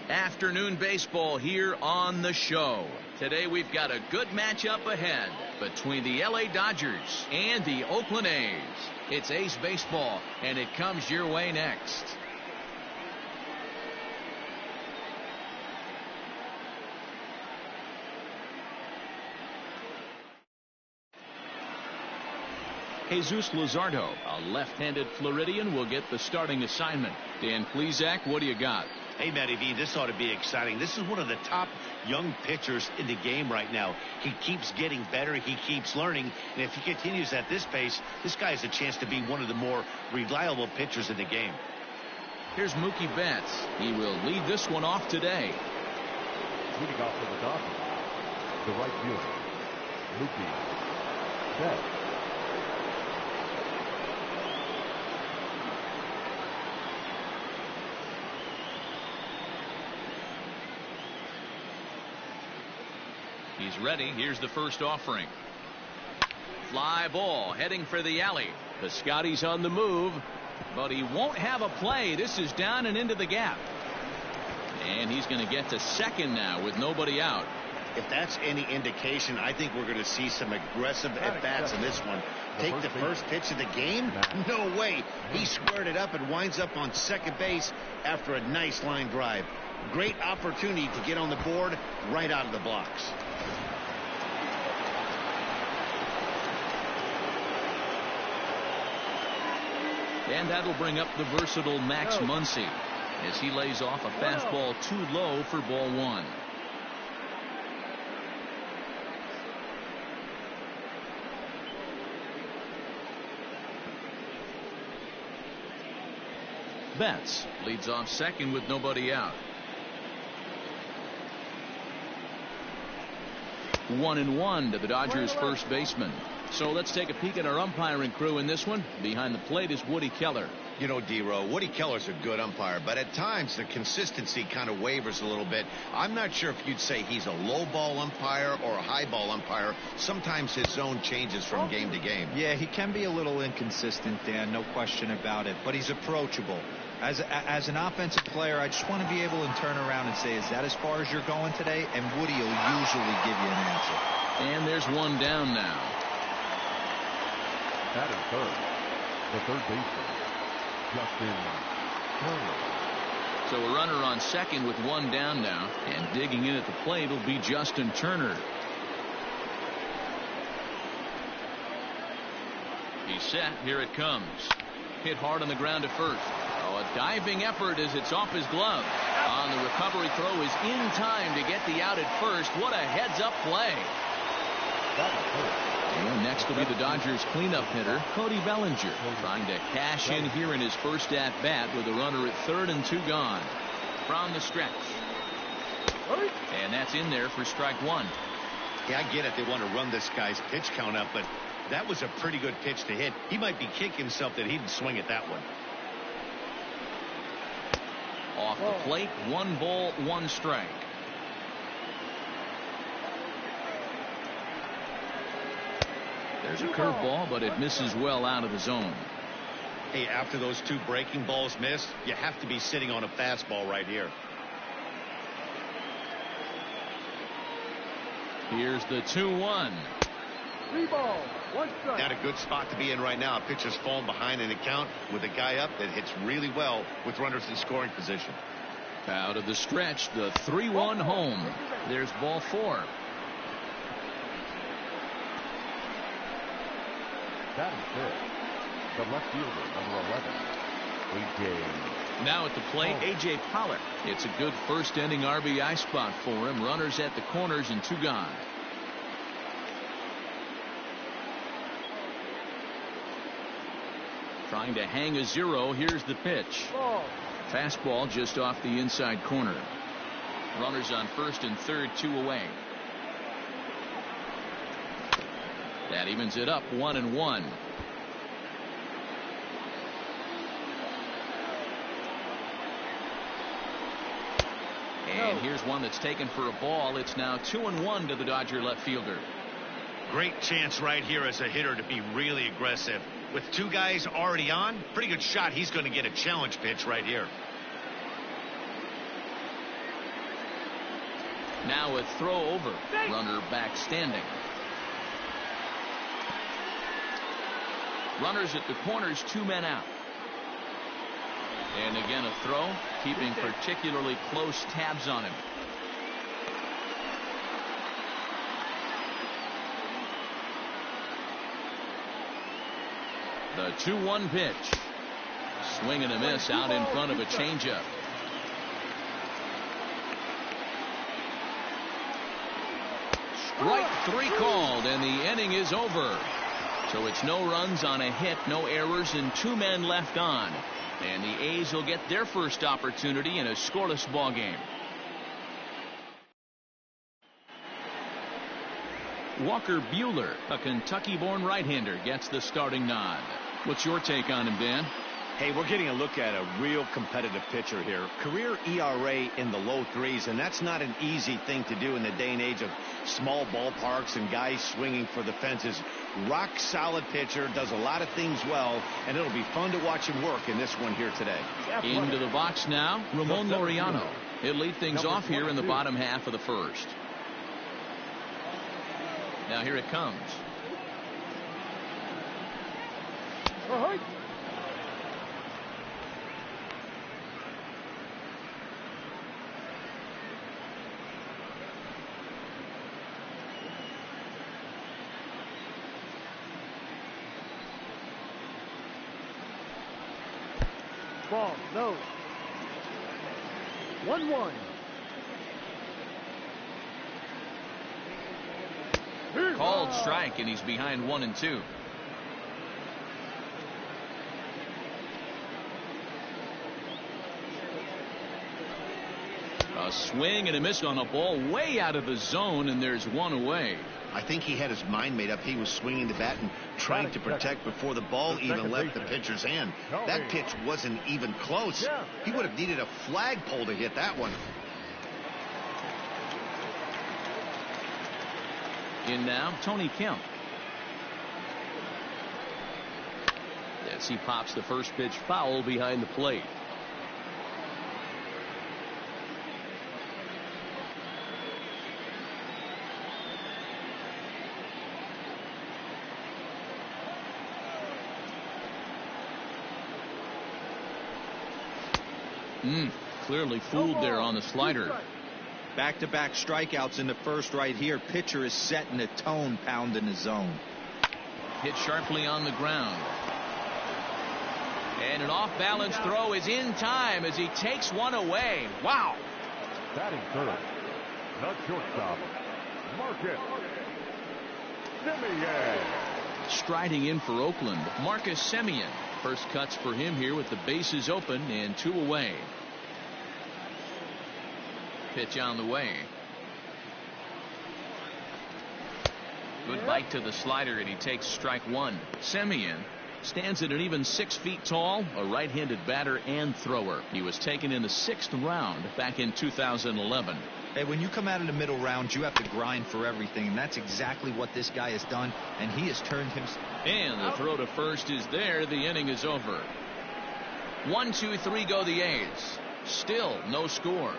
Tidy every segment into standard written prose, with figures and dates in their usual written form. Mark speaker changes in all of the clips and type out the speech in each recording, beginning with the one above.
Speaker 1: Afternoon baseball here on the show. Today we've got a good matchup ahead between the LA Dodgers and the Oakland A's. It's A's baseball, and it comes your way next. Jesus Luzardo, a left-handed Floridian, will get the starting assignment. Dan Plesac, what do you got?
Speaker 2: Hey, Matty V, this ought to be exciting. This is one of the top young pitchers in the game right now. He keeps getting better. He keeps learning. And if he continues at this pace, this guy has a chance to be one of the more reliable pitchers in the game.
Speaker 1: Here's Mookie Betts. He will lead this one off today.
Speaker 3: Leading off for the Dodgers, the right fielder, Mookie Betts.
Speaker 1: He's ready. Here's the first offering. Fly ball heading for the alley. The Scotty's on the move, but he won't have a play. This is down and into the gap. And he's going to get to second now with nobody out.
Speaker 2: If that's any indication, I think we're going to see some aggressive at-bats in this one. Take the first pitch of the game? No way. He squared it up and winds up on second base after a nice line drive. Great opportunity to get on the board right out of the blocks.
Speaker 1: And that'll bring up the versatile Max Muncy as he lays off a fastball too low for ball one. Betts leads off second with nobody out. 1-1 to the Dodgers first baseman. So let's take a peek at our umpiring crew in this one. Behind the plate is Woody Keller.
Speaker 2: You know, D-Row, Woody Keller's a good umpire, but at times the consistency kind of wavers a little bit. I'm not sure if you'd say he's a low ball umpire or a high ball umpire. Sometimes his zone changes from game to game.
Speaker 4: Yeah, he can be a little inconsistent, Dan, no question about it, but he's approachable. As an offensive player, I just want to be able to turn around and say, is that as far as you're going today? And Woody will usually give you an answer.
Speaker 1: And there's one down now.
Speaker 3: That is third. The third baseman, Justin Turner.
Speaker 1: So a runner on second with one down now, and digging in at the plate will be Justin Turner. He's set. Here it comes. Hit hard on the ground to first. Oh, a diving effort as it's off his glove. On the recovery throw is in time to get the out at first. What a heads-up play. And next will be the Dodgers cleanup hitter, Cody Bellinger, trying to cash in here in his first at-bat with a runner at third and two gone. From the stretch. And that's in there for strike one.
Speaker 2: Yeah, I get it. They want to run this guy's pitch count up, but that was a pretty good pitch to hit. He might be kicking himself that he didn't swing at that one.
Speaker 1: Off the plate, 1 ball, 1 strike. There's a curveball, but it misses well out of the zone.
Speaker 2: Hey, after those 2 breaking balls missed, you have to be sitting on a fastball right here.
Speaker 1: Here's the 2-1.
Speaker 3: 3 balls, 1 strike.
Speaker 2: Not a good spot to be in right now. A pitcher's falling behind in the count with a guy up that hits really well with runners in scoring position.
Speaker 1: Out of the stretch, the 3-1 home. There's ball 4.
Speaker 3: That is good. The left fielder, number 11, A.J.
Speaker 1: Now at the plate, A.J. Pollock. It's a good first inning RBI spot for him. Runners at the corners and 2 gone. Trying to hang a 0. Here's the pitch. Fastball just off the inside corner. Runners on first and third, 2 away. That evens it up, 1-1. And here's one that's taken for a ball. It's now 2-1 to the Dodger left fielder.
Speaker 2: Great chance right here as a hitter to be really aggressive. With 2 guys already on, pretty good shot. He's going to get a challenge pitch right here.
Speaker 1: Now a throw over. Runner back standing. Runners at the corners, 2 men out. And again a throw, keeping particularly close tabs on him. The 2-1 pitch. Swing and a miss out in front of a changeup. Strike 3 called, and the inning is over. So it's no runs on a hit, no errors, and 2 men left on. And the A's will get their first opportunity in a scoreless ball game. Walker Buehler, a Kentucky-born right-hander, gets the starting nod. What's your take on him, Dan?
Speaker 2: Hey, we're getting a look at a real competitive pitcher here. Career ERA in the low 3s, and that's not an easy thing to do in the day and age of small ballparks and guys swinging for the fences. Rock solid pitcher, does a lot of things well, and it'll be fun to watch him work in this one here today.
Speaker 1: Into the box now, Ramon Laureano. He'll lead things off here in the bottom half of the first. Now here it comes.
Speaker 3: Ball, no. 1-1.
Speaker 1: Called strike, and he's behind 1-2. A swing and a miss on a ball way out of the zone, and there's one away.
Speaker 2: I think he had his mind made up. He was swinging the bat and trying to protect before the ball even left the pitcher's hand. That pitch wasn't even close. He would have needed a flagpole to hit that one.
Speaker 1: In now, Tony Kemp. Yes, he pops the first pitch foul behind the plate. Clearly fooled there on the slider.
Speaker 4: Back-to-back strikeouts in the first right here. Pitcher is setting the tone, pounding the zone.
Speaker 1: Hit sharply on the ground. And an off-balance throw is in time as he takes one away. Wow.
Speaker 3: Batting third. The shortstop, Marcus Semien.
Speaker 1: Striding in for Oakland, Marcus Semien. First cuts for him here with the bases open and 2 away. Pitch on the way. Good bite to the slider, and he takes strike 1. Semien stands at an even 6 feet tall, a right-handed batter and thrower. He was taken in the 6th round back in 2011.
Speaker 4: Hey, when you come out of the middle round, you have to grind for everything, and that's exactly what this guy has done, and he has turned him.
Speaker 1: And the throw to first is there. The inning is over. 1, 2, 3 go the A's. Still no score.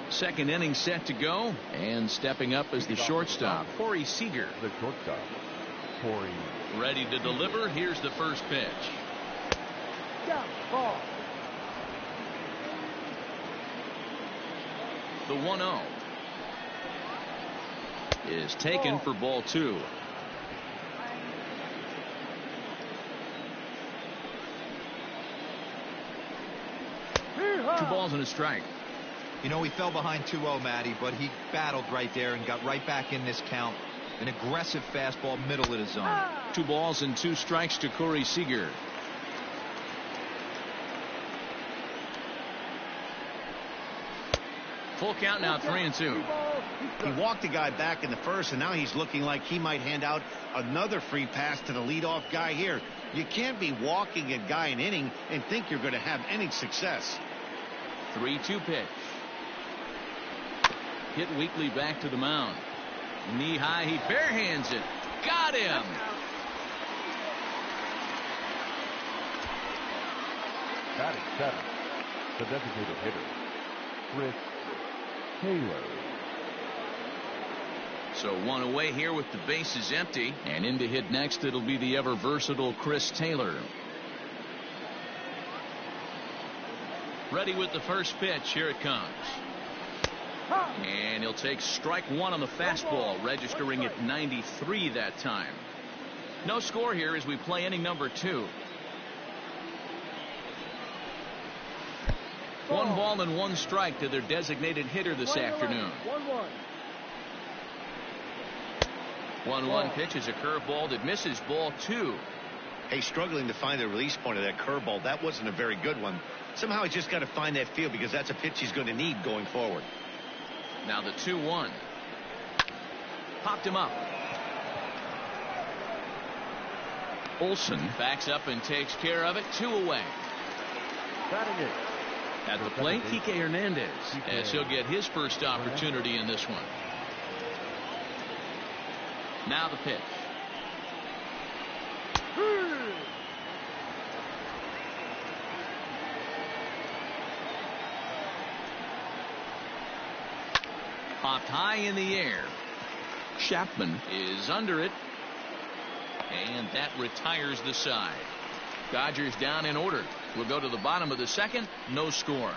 Speaker 1: Second inning set to go, and stepping up is the shortstop, Corey Seager.
Speaker 3: The shortstop, Corey.
Speaker 1: Ready to deliver. Here's the first pitch.
Speaker 3: Down, ball.
Speaker 1: The 1-0 is taken for ball 2. Two balls and a strike.
Speaker 4: You know, he fell behind 2-0, Matty, but he battled right there and got right back in this count. An aggressive fastball, middle of the zone.
Speaker 1: 2 balls and 2 strikes to Corey Seager. Full count now, 3-2.
Speaker 2: He walked the guy back in the first, and now he's looking like he might hand out another free pass to the leadoff guy here. You can't be walking a guy an inning and think you're going to have any success.
Speaker 1: 3-2 pitch. Hit weakly back to the mound. Knee high, he barehands it. Got him.
Speaker 3: Batting seventh, the designated hitter, Chris Taylor.
Speaker 1: So one away here with the bases empty, and in to hit next it'll be the ever versatile Chris Taylor. Ready with the first pitch. Here it comes. And he'll take strike one on the fastball, registering at 93 that time. No score here as we play inning number 2. 1 ball and 1 strike to their designated hitter this afternoon. 1-1 pitch is a curveball that misses, ball 2.
Speaker 2: Hey, struggling to find the release point of that curveball. That wasn't a very good one. Somehow he's just got to find that feel, because that's a pitch he's going to need going forward.
Speaker 1: Now the 2-1. Popped him up. Olsen backs up and takes care of it. 2 away.
Speaker 3: Batting it.
Speaker 1: At the plate, Kike Hernandez, as he'll get his first opportunity in this one. Now the pitch. Popped high in the air. Chapman is under it. And that retires the side. Dodgers down in order. We'll go to the bottom of the second. No score.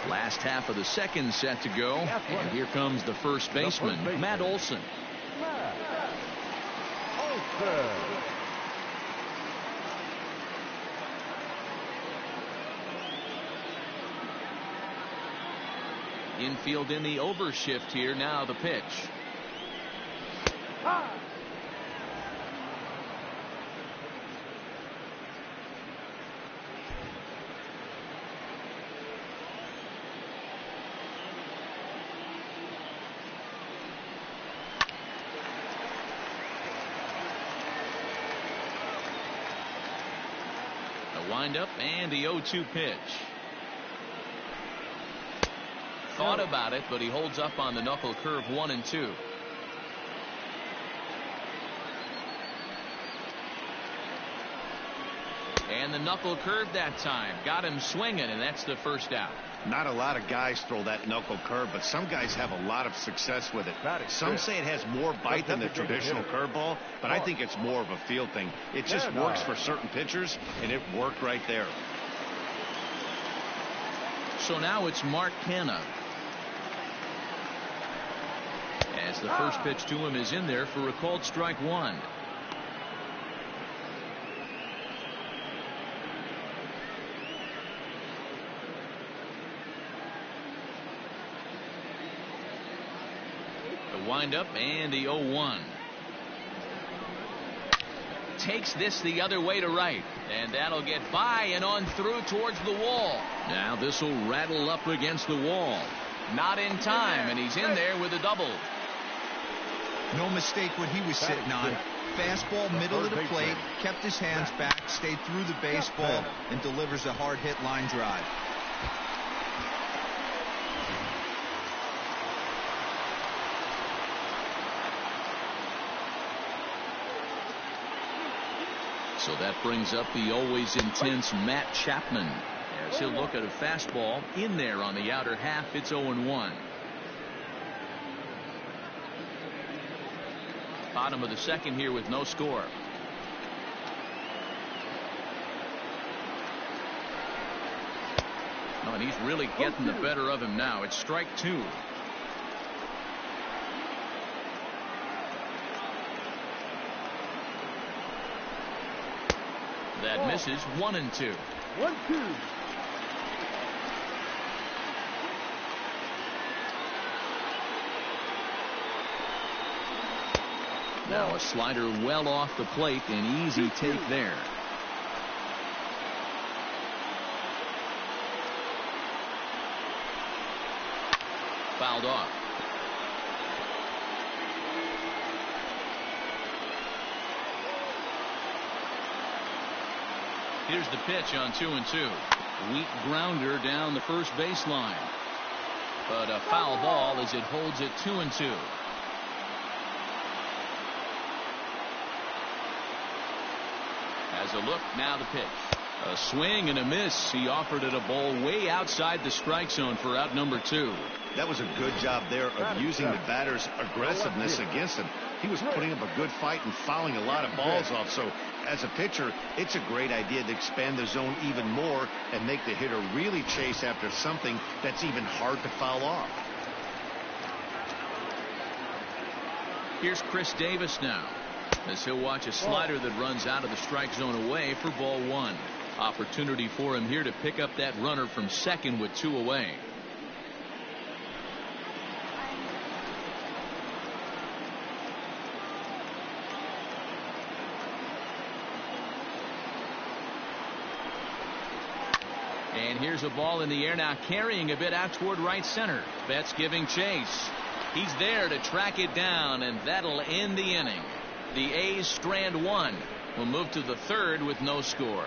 Speaker 1: Last half of the second set to go. And here comes the first baseman, Matt Olson. Infield in the overshift here. Now the pitch. A windup and the 0-2 pitch. Thought about it, but he holds up on the knuckle curve. 1-2. And the knuckle curve that time got him swinging, and that's the first out.
Speaker 2: Not a lot of guys throw that knuckle curve, but some guys have a lot of success with it. Some say it has more bite than the traditional curveball, but I think it's more of a feel thing. It just works for certain pitchers, and it worked right there.
Speaker 1: So now it's Mark Canha. As the first pitch to him is in there for a called strike 1. The windup and the 0-1. Takes this the other way to right, and that'll get by and on through towards the wall. Now this will rattle up against the wall. Not in time, and he's in there with a double.
Speaker 4: No mistake what he was sitting on. Fastball middle of the plate, kept his hands back, stayed through the baseball, and delivers a hard hit line drive.
Speaker 1: So that brings up the always intense Matt Chapman, as he'll look at a fastball in there on the outer half. It's 0-1. Bottom of the second here with no score. Oh, and he's really getting the better of him now. It's strike 2. That misses. 1-2.
Speaker 3: 1-2.
Speaker 1: Now a slider well off the plate. An easy take there. Fouled off. Here's the pitch on 2-2. Weak grounder down the first baseline. But a foul ball as it holds it 2-2. As a look, now the pitch. A swing and a miss. He offered it a ball way outside the strike zone for out number 2.
Speaker 2: That was a good job there of using the batter's aggressiveness against him. He was putting up a good fight and fouling a lot of balls off. So as a pitcher, it's a great idea to expand the zone even more and make the hitter really chase after something that's even hard to foul off.
Speaker 1: Here's Chris Davis now, as he'll watch a slider that runs out of the strike zone away for ball 1. Opportunity for him here to pick up that runner from second with 2 away. And here's a ball in the air now, carrying a bit out toward right center. Betts giving chase. He's there to track it down, and that'll end the inning. The A's strand 1. Will move to the 3rd with no score.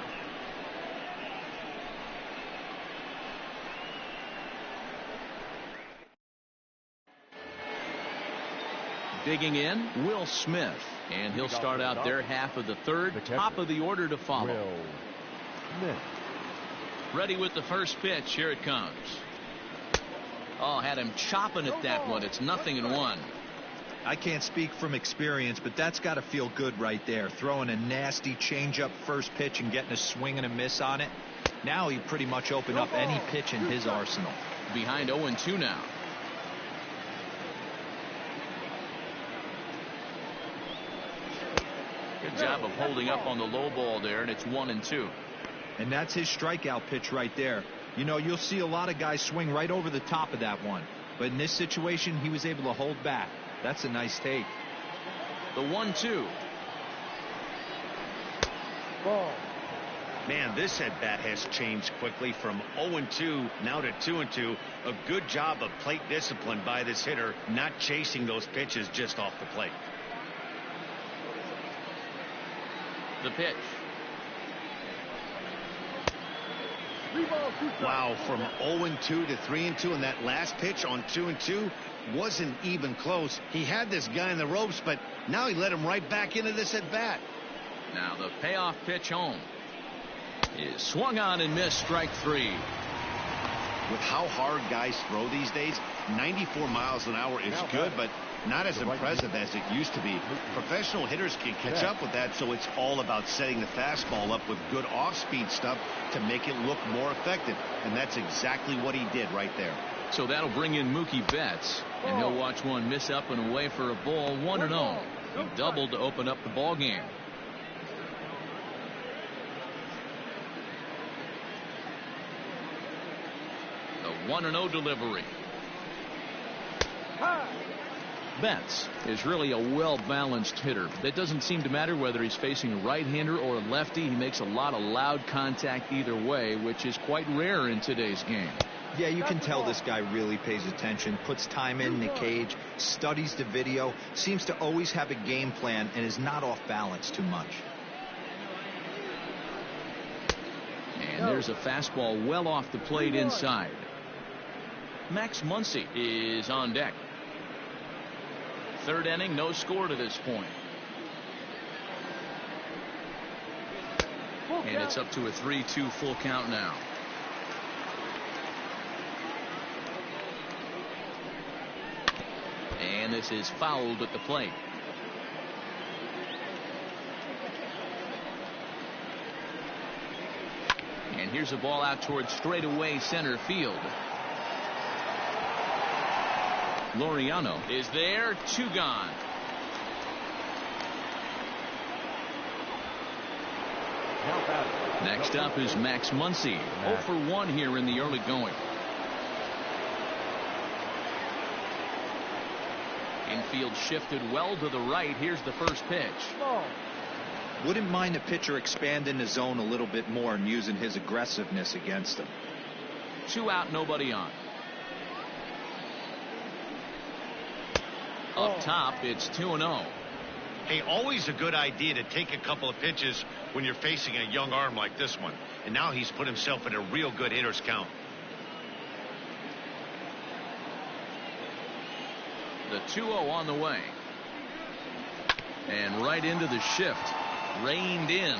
Speaker 1: Digging in, Will Smith, and he'll start out their half of the 3rd. Top of the order to follow.
Speaker 3: Will Smith.
Speaker 1: Ready with the first pitch. Here it comes. Oh, had him chopping at that one. It's 0-1.
Speaker 4: I can't speak from experience, but that's got to feel good right there. Throwing a nasty changeup first pitch and getting a swing and a miss on it. Now he pretty much opened up any pitch in his arsenal.
Speaker 1: Behind 0-2 now. Good job of holding up on the low ball there, and it's 1-2.
Speaker 4: And that's his strikeout pitch right there. You know, you'll see a lot of guys swing right over the top of that one. But in this situation, he was able to hold back. That's a nice take.
Speaker 1: The 1-2.
Speaker 3: Ball.
Speaker 2: Man, this at-bat has changed quickly from 0-2 now to 2-2. A good job of plate discipline by this hitter, not chasing those pitches just off the plate.
Speaker 1: The pitch.
Speaker 2: Wow, from 0-2 to 3-2, and that last pitch on 2-2 wasn't even close. He had this guy in the ropes, but now he let him right back into this at bat.
Speaker 1: Now the payoff pitch home is swung on and missed. Strike 3.
Speaker 2: With how hard guys throw these days, 94 miles an hour is good, but not as impressive as it used to be. Professional hitters can catch up with that, so it's all about setting the fastball up with good off-speed stuff to make it look more effective, and that's exactly what he did right there.
Speaker 1: So that'll bring in Mookie Betts, and he'll watch one miss up and away for a ball. 1-0. He doubled to open up the ball game. The 1-0 delivery. Betts is really a well-balanced hitter. That doesn't seem to matter whether he's facing a right-hander or a lefty. He makes a lot of loud contact either way, which is quite rare in today's game.
Speaker 4: Yeah, you can tell this guy really pays attention, puts time in the cage, studies the video, seems to always have a game plan, and is not off balance too much.
Speaker 1: And there's a fastball well off the plate inside. Max Muncy is on deck. 3rd inning, no score to this point. And it's up to a 3-2 full count now. And this is fouled at the plate. And here's a ball out towards straightaway center field. Laureano is there. 2 gone. Next up is Max Muncy. 0 for 1 here in the early going. Infield shifted well to the right. Here's the first pitch.
Speaker 4: Wouldn't mind a pitcher expanding the zone a little bit more and using his aggressiveness against him.
Speaker 1: 2 out, nobody on. Up top, it's 2-0.
Speaker 2: Hey, always a good idea to take a couple of pitches when you're facing a young arm like this one. And now he's put himself in a real good hitter's count.
Speaker 1: The 2-0 on the way. And right into the shift. Reined in.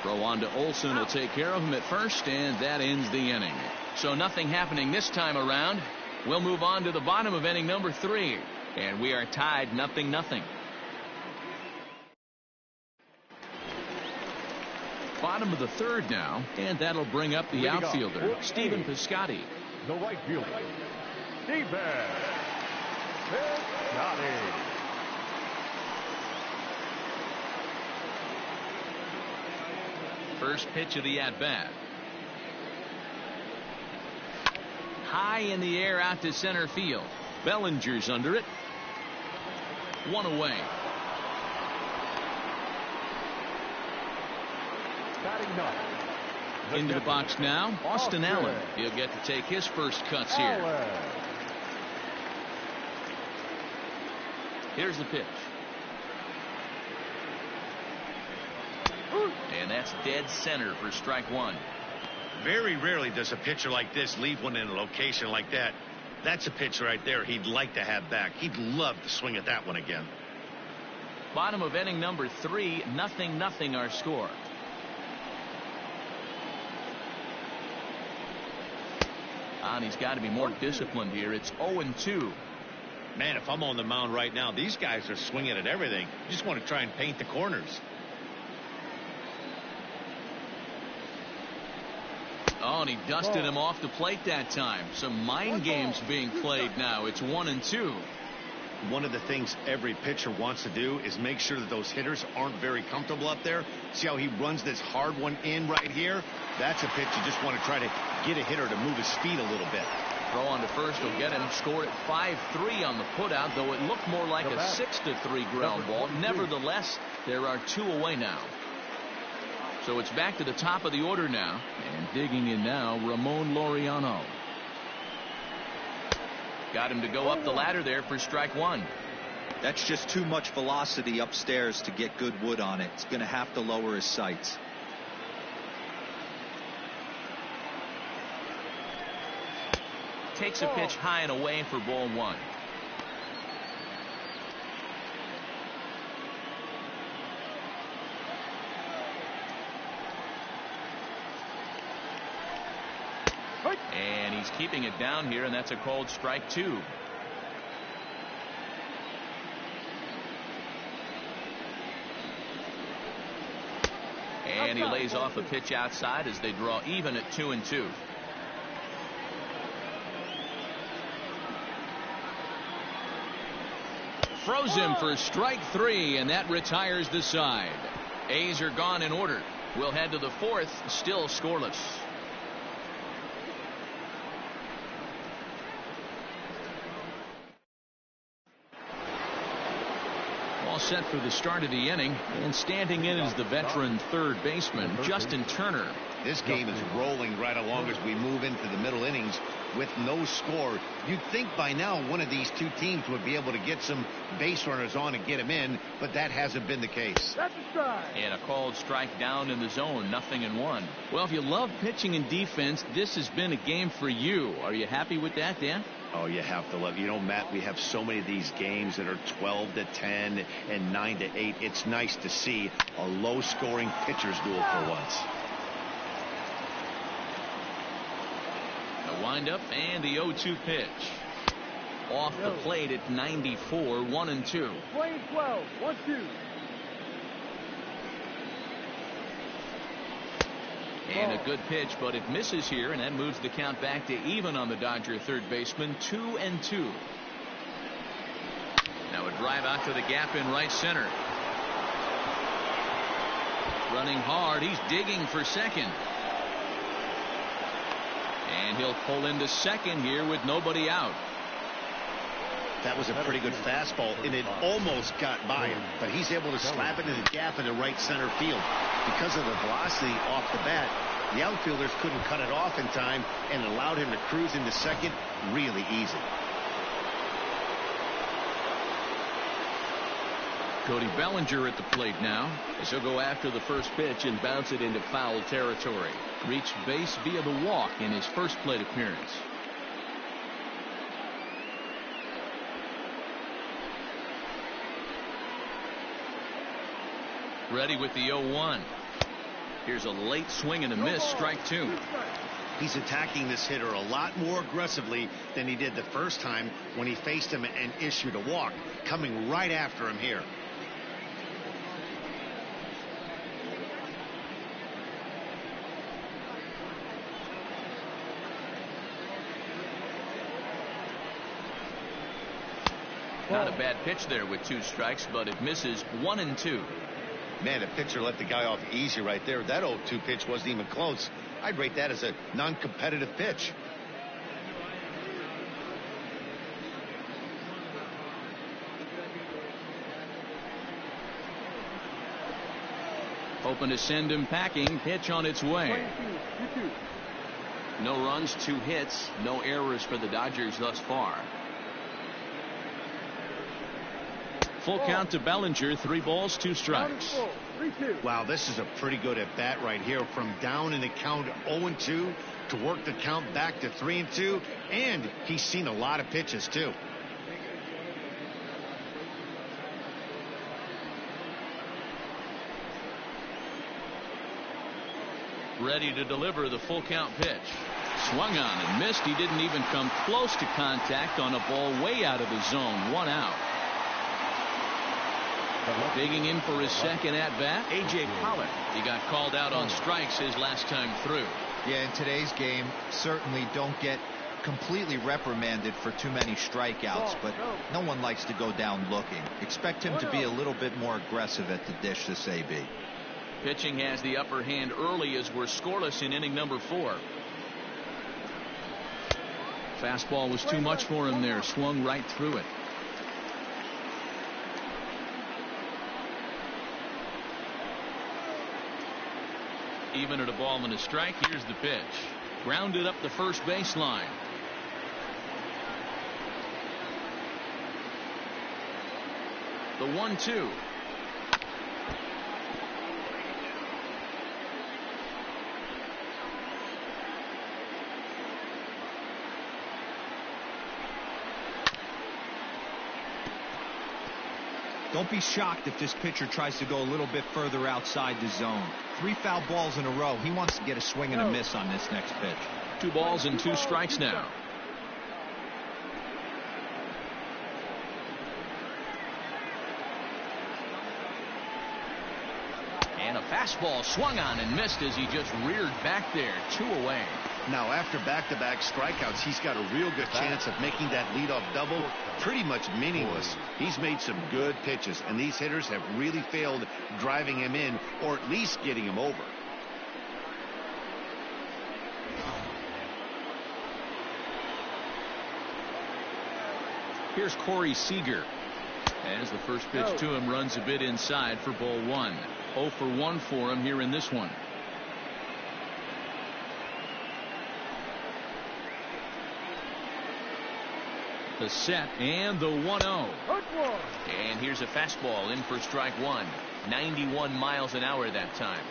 Speaker 1: Throw on to Olsen will take care of him at first, and that ends the inning. So nothing happening this time around. We'll move on to the bottom of inning number 3. And we are tied 0-0. Bottom of the 3rd now, and that'll bring up the outfielder, Stephen Piscotty.
Speaker 3: The right fielder, Stephen Piscotty.
Speaker 1: First pitch of the at-bat. High in the air out to center field. Bellinger's under it. 1 away.
Speaker 3: Batting ninth.
Speaker 1: Into the box now, Austin Allen. He'll get to take his first cuts here. Here's the pitch. And that's dead center for strike 1.
Speaker 2: Very rarely does a pitcher like this leave one in a location like that. That's a pitch right there he'd like to have back. He'd love to swing at that one again.
Speaker 1: Bottom of inning number 3, 0-0 our score. And he's got to be more disciplined here. It's 0-2.
Speaker 2: Man, if I'm on the mound right now, these guys are swinging at everything. You just want to try and paint the corners.
Speaker 1: Oh, and he dusted him off the plate that time. Some mind games being played now. It's 1-2.
Speaker 2: One of the things every pitcher wants to do is make sure that those hitters aren't very comfortable up there. See how he runs this hard one in right here? That's a pitch you just want to try to get a hitter to move his feet a little bit.
Speaker 1: Throw on to first will get him. Score at 5-3 on the putout, though it looked more like a 6-3 ground ball. Nevertheless, there are 2 away now. So it's back to the top of the order now. And digging in now, Ramon Laureano. Got him to go up the ladder there for strike 1.
Speaker 4: That's just too much velocity upstairs to get good wood on it. It's going to have to lower his sights.
Speaker 1: Takes a pitch high and away for ball 1. And he's keeping it down here, and that's a called strike 2. And he lays off a pitch outside as they draw even at 2-2. Throws him for strike 3, and that retires the side. A's are gone in order. We'll head to the 4th, still scoreless. All set for the start of the inning, and standing in is the veteran third baseman, Justin Turner.
Speaker 2: This game is rolling right along as we move into the middle innings with no score. You'd think by now one of these two teams would be able to get some base runners on and get them in, but that hasn't been the case.
Speaker 3: That's a strike.
Speaker 1: And a called strike down in the zone, 0-1. Well, if you love pitching and defense, this has been a game for you. Are you happy with that, Dan?
Speaker 2: Oh, you have to love. You know, Matt, we have so many of these games that are 12-10 and 9-8. It's nice to see a low-scoring pitcher's duel for once.
Speaker 1: The windup and the 0-2 pitch. Off the plate at 94, 1-2.
Speaker 3: Play 12, 1-2.
Speaker 1: And a good pitch, but it misses here, and that moves the count back to even on the Dodger third baseman, 2-2. Now a drive out to the gap in right center. Running hard, he's digging for second. And he'll pull into second here with nobody out.
Speaker 2: That was a pretty good fastball, and it almost got by him, but he's able to slap it in the gap into right center field. Because of the velocity off the bat, the outfielders couldn't cut it off in time and allowed him to cruise into second really easy.
Speaker 1: Cody Bellinger at the plate now, as he'll go after the first pitch and bounce it into foul territory. Reached base via the walk in his first plate appearance. Ready with the 0-1. Here's a late swing and a miss. Strike two.
Speaker 2: He's attacking this hitter a lot more aggressively than he did the first time when he faced him and issued a walk. Coming right after him here.
Speaker 1: Not a bad pitch there with 2 strikes, but it misses 1-2.
Speaker 2: Man, the pitcher let the guy off easy right there. That 0-2 pitch wasn't even close. I'd rate that as a non-competitive pitch.
Speaker 1: Hoping to send him packing. Pitch on its way. No runs, 2 hits, no errors for the Dodgers thus far. Full count to Bellinger. 3 balls, 2 strikes.
Speaker 2: Wow, this is a pretty good at bat right here. From down in the count 0-2 to work the count back to 3-2, and he's seen a lot of pitches too.
Speaker 1: Ready to deliver the full count pitch. Swung on and missed. He didn't even come close to contact on a ball way out of the zone. 1 out. Digging in for his second at bat, A.J. Pollock. He got called out on strikes his last time through.
Speaker 4: Yeah, in today's game, certainly don't get completely reprimanded for too many strikeouts, but no one likes to go down looking. Expect him to be a little bit more aggressive at the dish this AB.
Speaker 1: Pitching has the upper hand early as we're scoreless in inning number 4. Fastball was too much for him there. Swung right through it. Even at a ball and a strike. Here's the pitch. Grounded up the first baseline. The 1-2.
Speaker 4: Don't be shocked if this pitcher tries to go a little bit further outside the zone. 3 foul balls in a row. He wants to get a swing and a miss on this next pitch.
Speaker 1: 2 balls and 2 strikes now. And a fastball swung on and missed as he just reared back there. 2 away.
Speaker 2: Now, after back-to-back strikeouts, he's got a real good chance of making that leadoff double pretty much meaningless. He's made some good pitches, and these hitters have really failed driving him in or at least getting him over.
Speaker 1: Here's Corey Seager. As the first pitch to him runs a bit inside for ball 1. 0 for 1 for him here in this one. The set and the 1-0. And here's a fastball in for strike 1. 91 miles an hour that time.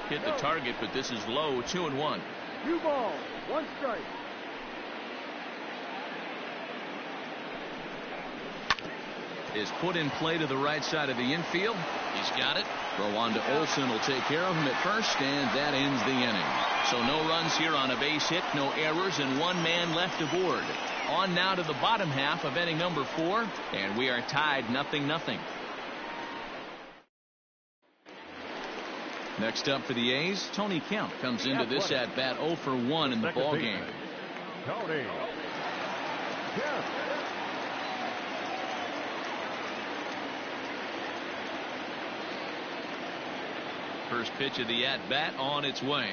Speaker 1: Hit the target, but this is low. 2-1.
Speaker 5: 2 balls, 1 strike.
Speaker 1: Is put in play to the right side of the infield. He's got it. Throw on to Olsen will take care of him at first, and that ends the inning. So no runs here on a base hit, no errors, and 1 man left aboard. On now to the bottom half of inning number 4, and we are tied 0-0. Next up for the A's, Tony Kemp comes into this at bat 0 for 1 in the ball game.
Speaker 3: Tony Kemp.
Speaker 1: First pitch of the at-bat on its way.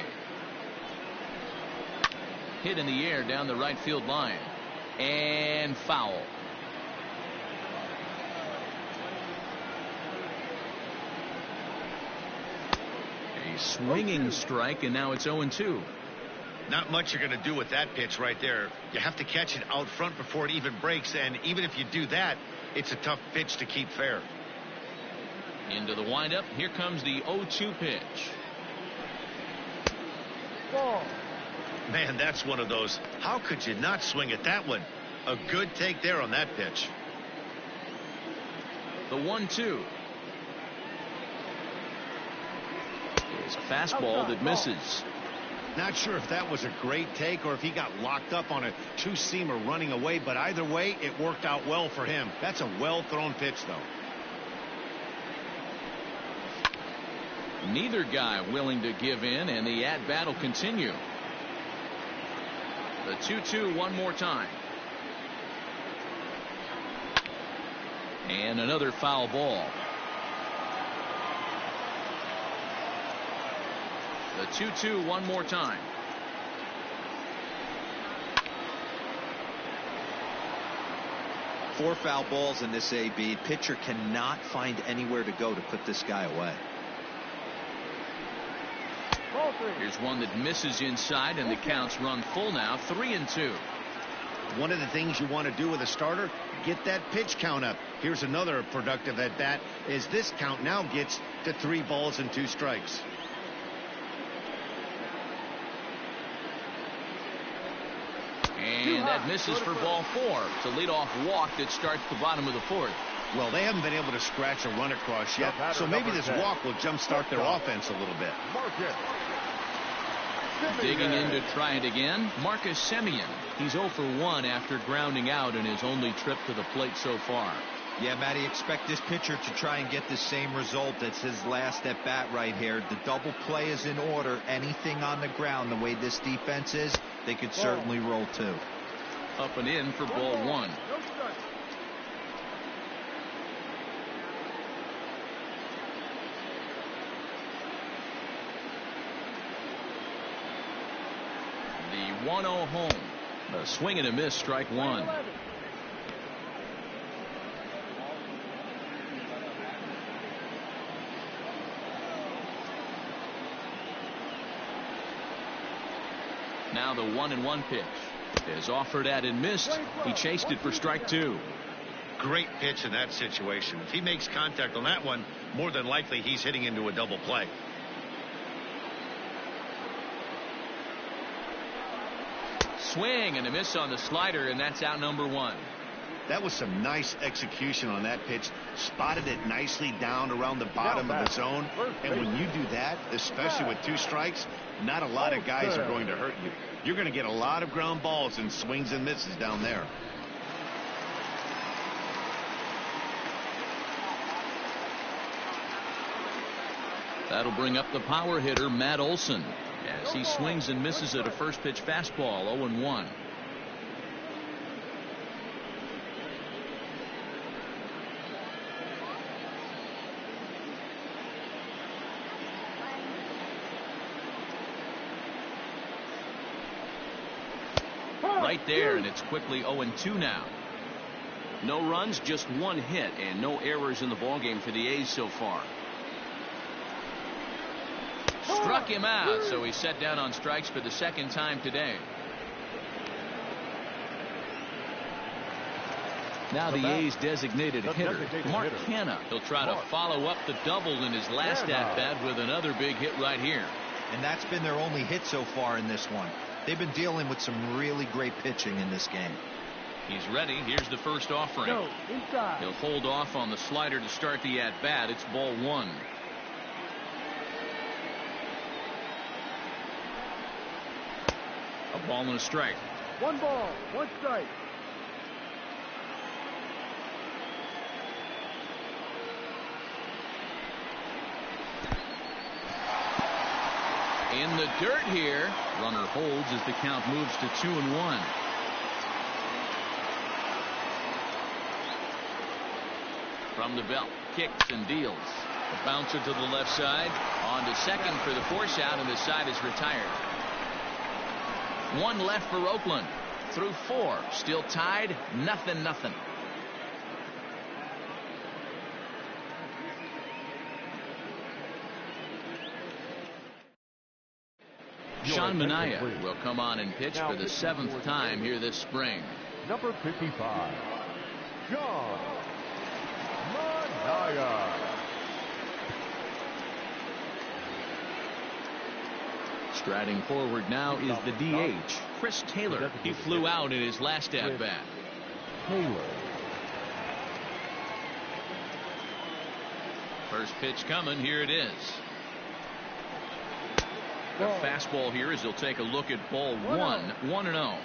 Speaker 1: Hit in the air down the right field line. And foul. A swinging strike, and now it's 0-2.
Speaker 2: Not much you're going to do with that pitch right there. You have to catch it out front before it even breaks, and even if you do that, it's a tough pitch to keep fair.
Speaker 1: Into the windup. Here comes the 0-2 pitch.
Speaker 5: Ball.
Speaker 2: Man, that's one of those. How could you not swing at that one? A good take there on that pitch.
Speaker 1: The 1-2. It's a fastball that misses.
Speaker 2: Not sure if that was a great take or if he got locked up on a two-seamer running away, but either way, it worked out well for him. That's a well-thrown pitch, though.
Speaker 1: Neither guy willing to give in, and the at-bat will continue. The 2-2 one more time. And another foul ball. The 2-2 one more time.
Speaker 4: Four foul balls in this AB. Pitcher cannot find anywhere to go to put this guy away.
Speaker 1: Here's one that misses inside, and the count's run full now. 3-2.
Speaker 2: One of the things you want to do with a starter, get that pitch count up. Here's another productive at bat as this count now gets to 3 balls and 2 strikes.
Speaker 1: And that misses for ball 4. It's a leadoff walk that starts the bottom of the 4th.
Speaker 2: Well, they haven't been able to scratch a run across yet, so maybe this walk will jumpstart their offense a little bit.
Speaker 1: Digging in to try it again, Marcus Semien. He's 0 for 1 after grounding out in his only trip to the plate so far.
Speaker 4: Yeah, Matty, expect this pitcher to try and get the same result as his last at bat right here. The double play is in order. Anything on the ground, the way this defense is, they could certainly roll 2.
Speaker 1: Up and in for ball 1. The 1-0 home. A swing and a miss, strike 1. Now the 1-1 pitch is offered at and missed. He chased it for strike 2.
Speaker 2: Great pitch in that situation. If he makes contact on that one, more than likely he's hitting into a double play.
Speaker 1: Swing and a miss on the slider, and that's out number 1.
Speaker 2: That was some nice execution on that pitch. Spotted it nicely down around the bottom of the zone. And when you do that, especially with 2 strikes, not a lot of guys are going to hurt you. You're going to get a lot of ground balls and swings and misses down there.
Speaker 1: That'll bring up the power hitter, Matt Olson, as he swings and misses at a first pitch fastball. 0-1. Right there, and it's quickly 0-2 now. No runs, just 1 hit, and no errors in the ballgame for the A's so far. Struck him out, so he's set down on strikes for the 2nd time today. Now the A's designated hitter, Mark Hanna. He'll try to follow up the double in his last at-bat with another big hit right here.
Speaker 4: And that's been their only hit so far in this one. They've been dealing with some really great pitching in this game.
Speaker 1: He's ready. Here's the first offering. He'll hold off on the slider to start the at-bat. It's ball 1. A ball and a strike.
Speaker 5: 1 ball, 1 strike.
Speaker 1: In the dirt here. Runner holds as the count moves to 2-1. From the belt, kicks and deals. A bouncer to the left side. On to second for the force out, and the side is retired. 1 left for Oakland. Through 4. Still tied. 0-0. Sean Manaea will come on and pitch for the 7th time here this spring.
Speaker 3: Number 55, Sean Manaea.
Speaker 1: Striding forward now is the DH, Chris Taylor. He flew out in his last at-bat.
Speaker 3: Taylor.
Speaker 1: First pitch coming. Here it is. The fastball here as he'll take a look at ball one. 1-0.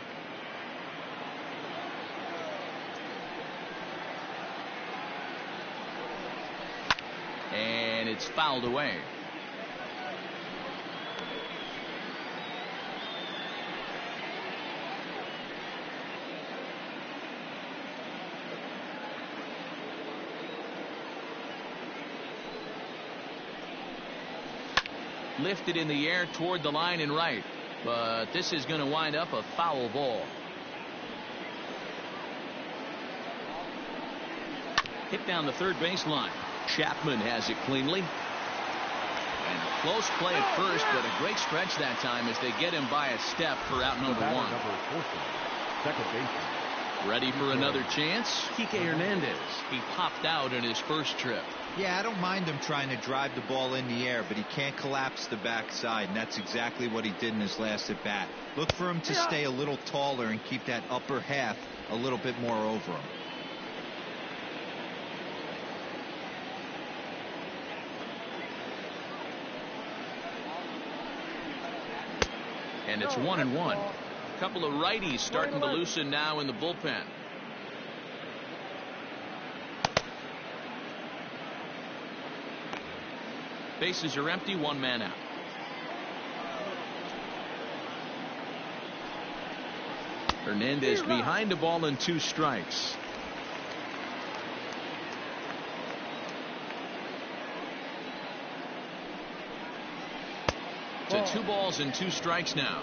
Speaker 1: And it's fouled away. Lifted in the air toward the line and right, but this is going to wind up a foul ball. Hit down the third baseline. Chapman has it cleanly. And a close play at first, but a great stretch that time as they get him by a step for out number one.
Speaker 3: Second baseman.
Speaker 1: Ready for another chance? Kike Hernandez. He popped out in his first trip.
Speaker 4: Yeah, I don't mind him trying to drive the ball in the air, but he can't collapse the backside, and that's exactly what he did in his last at bat. Look for him to stay a little taller and keep that upper half a little bit more over him.
Speaker 1: And it's 1-1. A couple of righties starting to loosen now in the bullpen. Bases are empty, one man out. Hernandez behind the ball and 2 strikes. To 2 balls and 2 strikes now.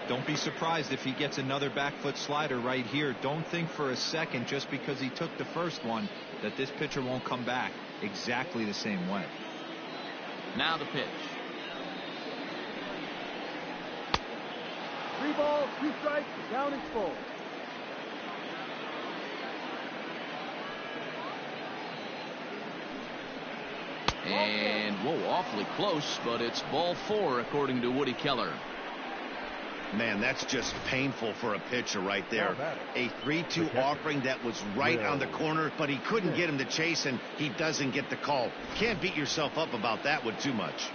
Speaker 4: Don't be surprised if he gets another back foot slider right here. Don't think for a second just because he took the first one that this pitcher won't come back exactly the same way.
Speaker 1: Now the pitch.
Speaker 5: 3 balls, 2 strikes, the count is full.
Speaker 1: And whoa, awfully close, but it's ball 4 according to Woody Keller.
Speaker 2: Man, that's just painful for a pitcher right there. A 3-2 offering that was right on the corner, but he couldn't get him to chase, and he doesn't get the call. Can't beat yourself up about that one too much.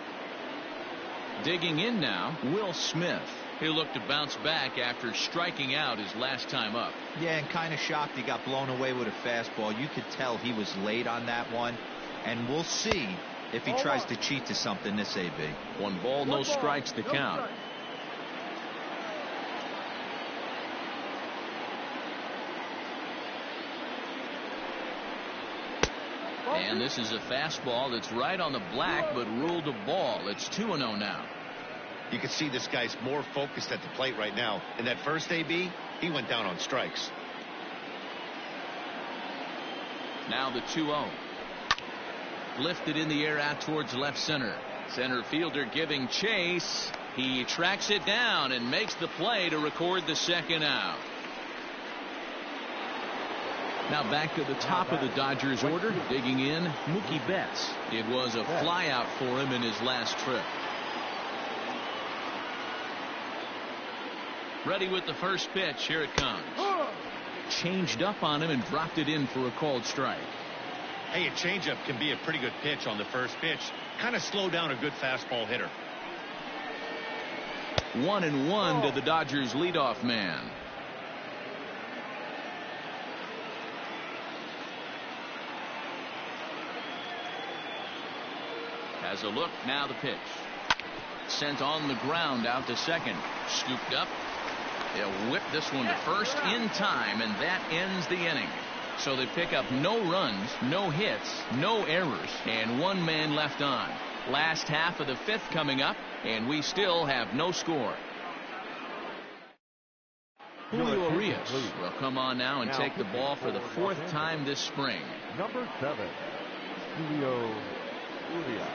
Speaker 1: Digging in now, Will Smith. He'll look to bounce back after striking out his last time up.
Speaker 4: Yeah, and kind of shocked he got blown away with a fastball. You could tell he was late on that one, and we'll see if he tries to cheat to something this AB.
Speaker 1: 1 ball, no strikes to count. And this is a fastball that's right on the black, but ruled a ball. It's 2-0 now.
Speaker 2: You can see this guy's more focused at the plate right now. In that first AB, he went down on strikes.
Speaker 1: Now the 2-0. Lifted in the air out towards left center. Center fielder giving chase. He tracks it down and makes the play to record the second out. Now back to the top of the Dodgers order. Digging in, Mookie Betts. It was a flyout for him in his last trip. Ready with the first pitch. Here it comes. Changed up on him and dropped it in for a called strike.
Speaker 2: Hey, a changeup can be a pretty good pitch on the first pitch. Kind of slow down a good fastball hitter.
Speaker 1: 1-1 to the Dodgers leadoff man. Has a look. Now the pitch. Sent on the ground out to second. Scooped up. They'll whip this one to first in time, and that ends the inning. So they pick up no runs, no hits, no errors, and 1 man left on. Last half of the 5th coming up, and we still have no score. Julio Urias will come on now and take the ball for the 4th time this spring.
Speaker 3: Number 7, Julio Urias.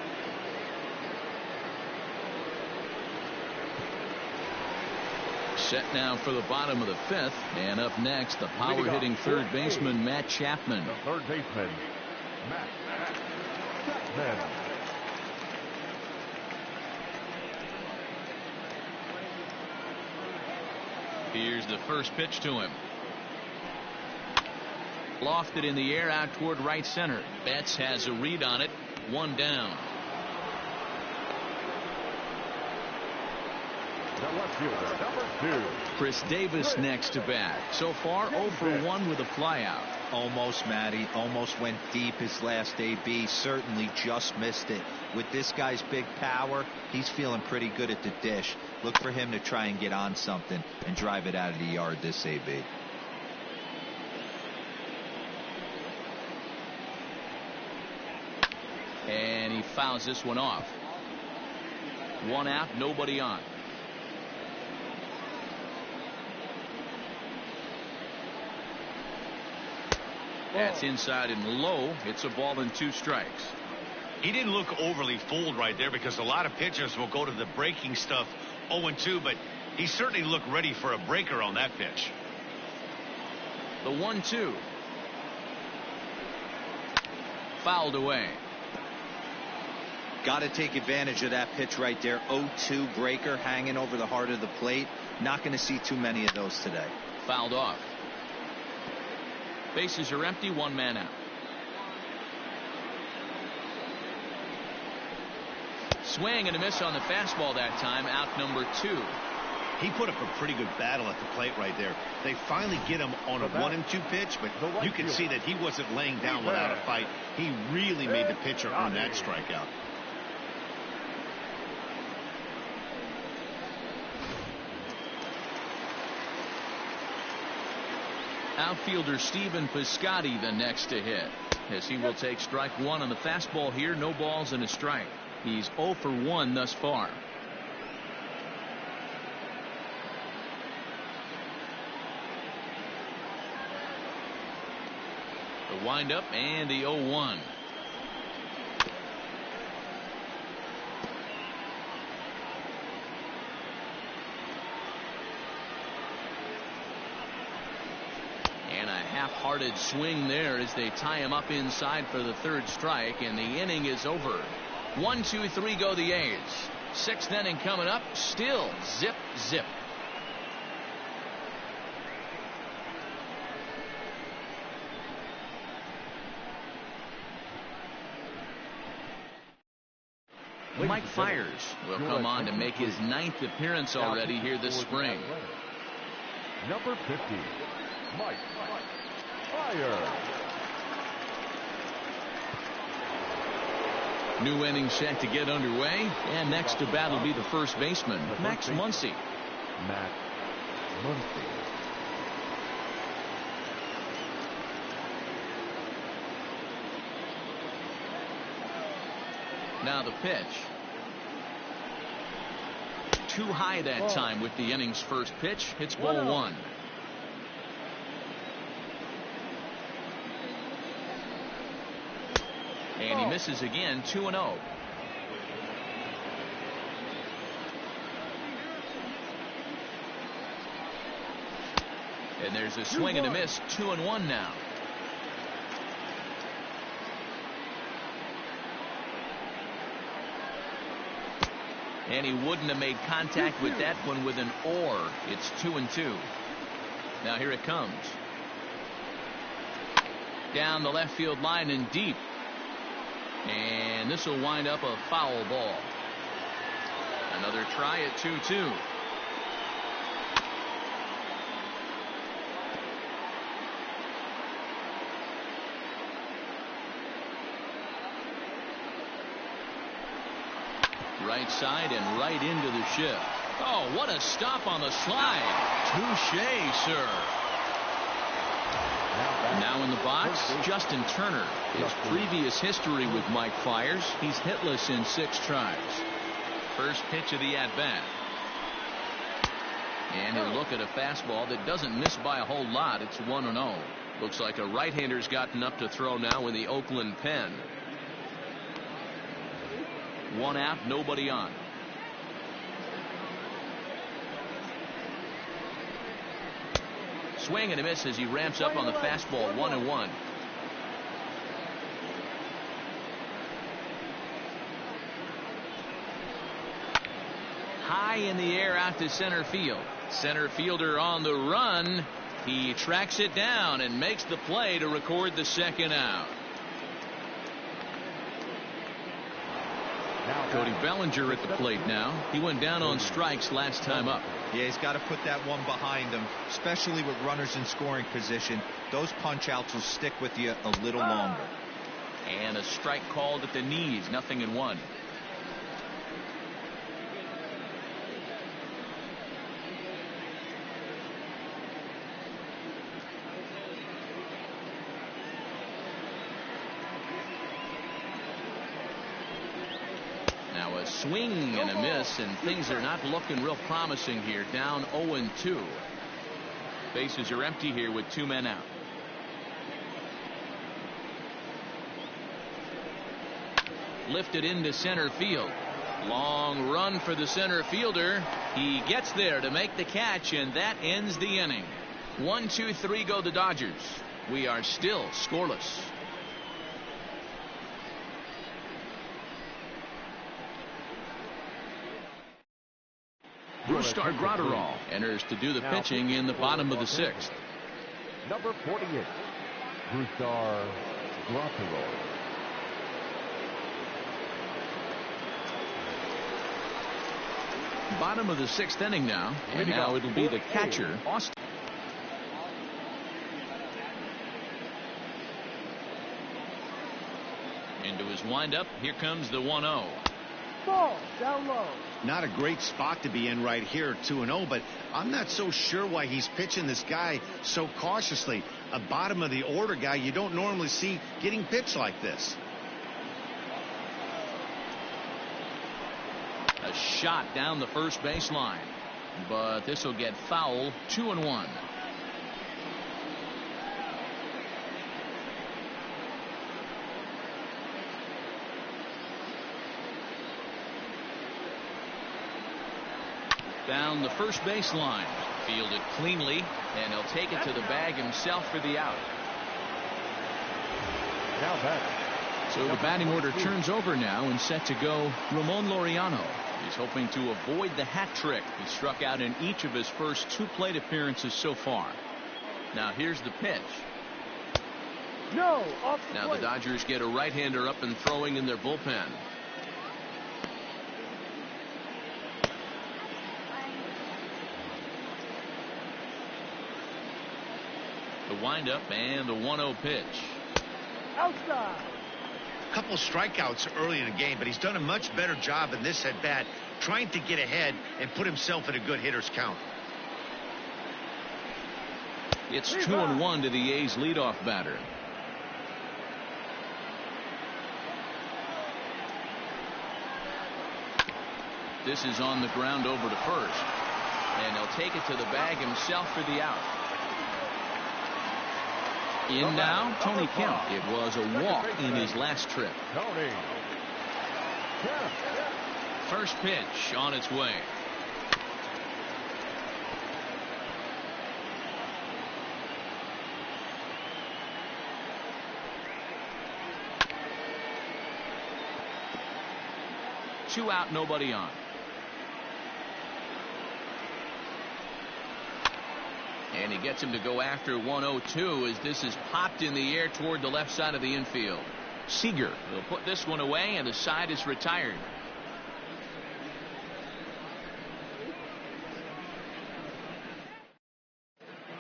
Speaker 1: Set now for the bottom of the 5th, and up next the power hitting third baseman Matt Chapman.
Speaker 3: The third baseman Matt Chapman.
Speaker 1: Here's the first pitch to him. Lofted in the air out toward right center. Betts has a read on it. One down.
Speaker 3: The left fielder, number 2.
Speaker 1: Chris Davis next to bat. So far 0 for 1 with a flyout.
Speaker 4: Almost, Matty. Almost went deep his last AB. Certainly just missed it. With this guy's big power, he's feeling pretty good at the dish. Look for him to try and get on something and drive it out of the yard this AB.
Speaker 1: And he fouls this one off. One out, nobody on. That's inside and low. It's a ball and 2 strikes.
Speaker 2: He didn't look overly fooled right there, because a lot of pitchers will go to the breaking stuff 0-2, but he certainly looked ready for a breaker on that pitch.
Speaker 1: The 1-2. Fouled away.
Speaker 4: Got to take advantage of that pitch right there. 0-2 breaker hanging over the heart of the plate. Not going to see too many of those today.
Speaker 1: Fouled off. Bases are empty. 1 man out. Swing and a miss on the fastball that time. Out number 2.
Speaker 2: He put up a pretty good battle at the plate right there. They finally get him on a 1-2 pitch, but you can see that he wasn't laying down without a fight. He really made the pitcher earn that strikeout.
Speaker 1: Outfielder Stephen Piscotty the next to hit, as he will take strike 1 on the fastball here. No balls and a strike. He's 0 for 1 thus far. The windup and the 0-1. And a half-hearted swing there as they tie him up inside for the 3rd strike, and the inning is over. 1, 2, 3 go the A's. 6th inning coming up. Still zip, zip. Mike Fiers will come on to make his 9th appearance already here this spring.
Speaker 3: Number 50, Mike Fiers.
Speaker 1: New inning set to get underway, and next to bat will be the first baseman, Max Muncy.
Speaker 3: Max Muncy.
Speaker 1: Now the pitch. Too high that time with the inning's first pitch. It's ball 1. And he misses again. 2-0. And there's a swing and a miss. 2-1 now. And he wouldn't have made contact with that one with an or. It's 2-2. Now here it comes. Down the left field line and deep. And this will wind up a foul ball. Another try at 2-2. Right side and right into the shift. Oh, what a stop on the slide. Touché, sir. Now in the box, Justin Turner. His previous history with Mike Fiers, he's hitless in 6 tries. First pitch of the at-bat. And he'll look at a fastball that doesn't miss by a whole lot. It's 1-0. Looks like a right-hander's gotten up to throw now in the Oakland pen. 1 out, nobody on. Swing and a miss as he ramps up on the fastball. 1-1. High in the air out to center field. Center fielder on the run. He tracks it down and makes the play to record the second out. Cody Bellinger at the plate now. He went down on strikes last time up.
Speaker 4: Yeah, he's got to put that one behind him, especially with runners in scoring position. Those punch outs will stick with you a little longer.
Speaker 1: And a strike called at the knees. 0-1. Now a swing and a miss, and things are not looking real promising here. Down 0-2. Bases are empty here with 2 men out. Lifted into center field. Long run for the center fielder. He gets there to make the catch, and that ends the inning. 1-2-3 go the Dodgers. We are still scoreless. Brustar Graterol enters to do the pitching in the bottom of the 6th.
Speaker 3: Number 48, Brustar Graterol.
Speaker 1: Bottom of the 6th inning now, and now it'll be the catcher, Austin. Into his windup. Here comes the 1-0.
Speaker 5: Ball down low.
Speaker 2: Not a great spot to be in right here, 2-0, but I'm not so sure why he's pitching this guy so cautiously. A bottom of the order guy you don't normally see getting pitched like this.
Speaker 1: A shot down the first baseline, but this will get foul. 2-1. Down the first baseline, fielded cleanly, and he'll take it to the bag himself for the out.
Speaker 3: Now back.
Speaker 1: So the batting order turns over now, and set to go Ramon Laureano. He's hoping to avoid the hat trick. He struck out in each of his first 2 plate appearances so far. Now here's the pitch.
Speaker 5: No, off the
Speaker 1: Now
Speaker 5: plate.
Speaker 1: the Dodgers get a right-hander up and throwing in their bullpen. The windup and the 1-0 pitch.
Speaker 5: Outside.
Speaker 2: Couple strikeouts early in the game, but he's done a much better job in this at bat trying to get ahead and put himself in a good hitter's count.
Speaker 1: It's 2-1 to the A's leadoff batter. This is on the ground over to first, and he'll take it to the bag himself for the out. In now, Tony Kemp. It was a walk in his last trip.
Speaker 3: Tony Kemp.
Speaker 1: First pitch on its way. Two out, nobody on. And he gets him to go after 1-0-2 as this is popped in the air toward the left side of the infield. Seager will put this one away, and the side is retired.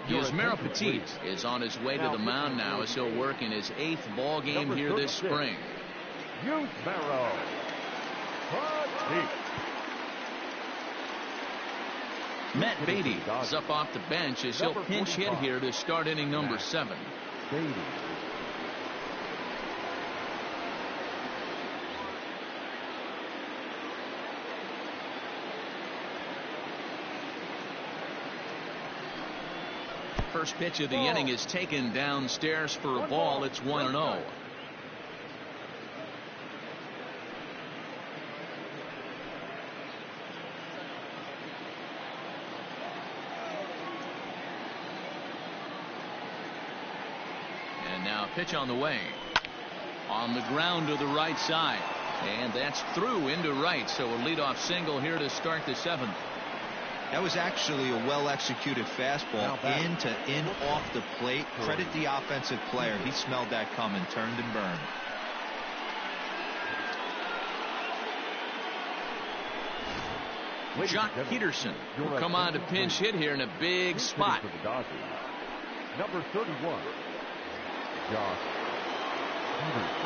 Speaker 1: Yusmeiro Petit is on his way to the mound now as he'll work in his 8th ball game here this spring.
Speaker 3: Yusmeiro Petit.
Speaker 1: Matt Beatty is up off the bench as he'll pinch hit here to start inning number 7.
Speaker 3: Beatty.
Speaker 1: First pitch of the inning is taken downstairs for a ball. It's 1-0. And now pitch on the way. On the ground to the right side. And that's through into right. So a leadoff single here to start the 7th.
Speaker 4: That was actually a well-executed fastball in off the plate. Credit the offensive player. He smelled that coming, turned and burned.
Speaker 1: Jock Peterson will come on to pinch hit here in a big spot.
Speaker 3: For the Dodgers, number 31, Jock Peterson.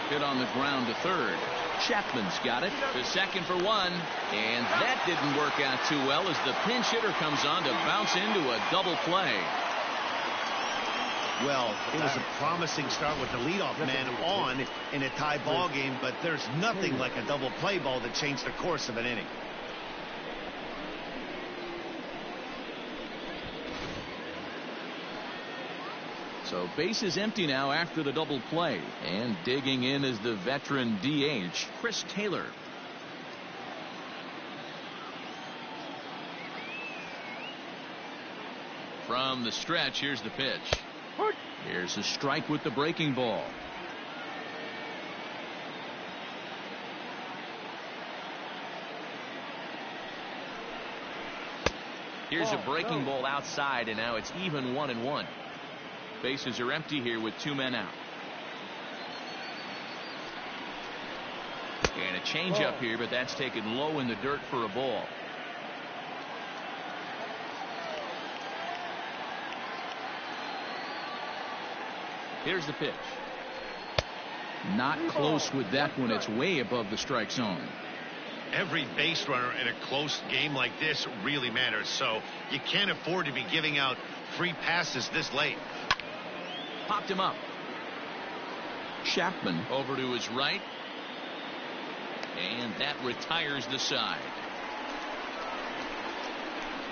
Speaker 1: Hit on the ground to third. Chapman's got it to second for one, and that didn't work out too well as the pinch hitter comes on to bounce into a double play.
Speaker 2: Well, it was a promising start with the leadoff man on in a tie ball game, but there's nothing like a double play ball that changed the course of an inning.
Speaker 1: So base is empty now after the double play, and digging in is the veteran DH, Chris Taylor. From the stretch, here's the pitch. Here's a strike with the breaking ball. Here's a breaking ball outside, and now it's even 1-1. Bases are empty here with 2 men out. And a changeup here, but that's taken low in the dirt for a ball. Here's the pitch. Not close with that one. It's way above the strike zone.
Speaker 2: Every base runner in a close game like this really matters, so you can't afford to be giving out free passes this late.
Speaker 1: Popped him up. Chapman over to his right. And that retires the side.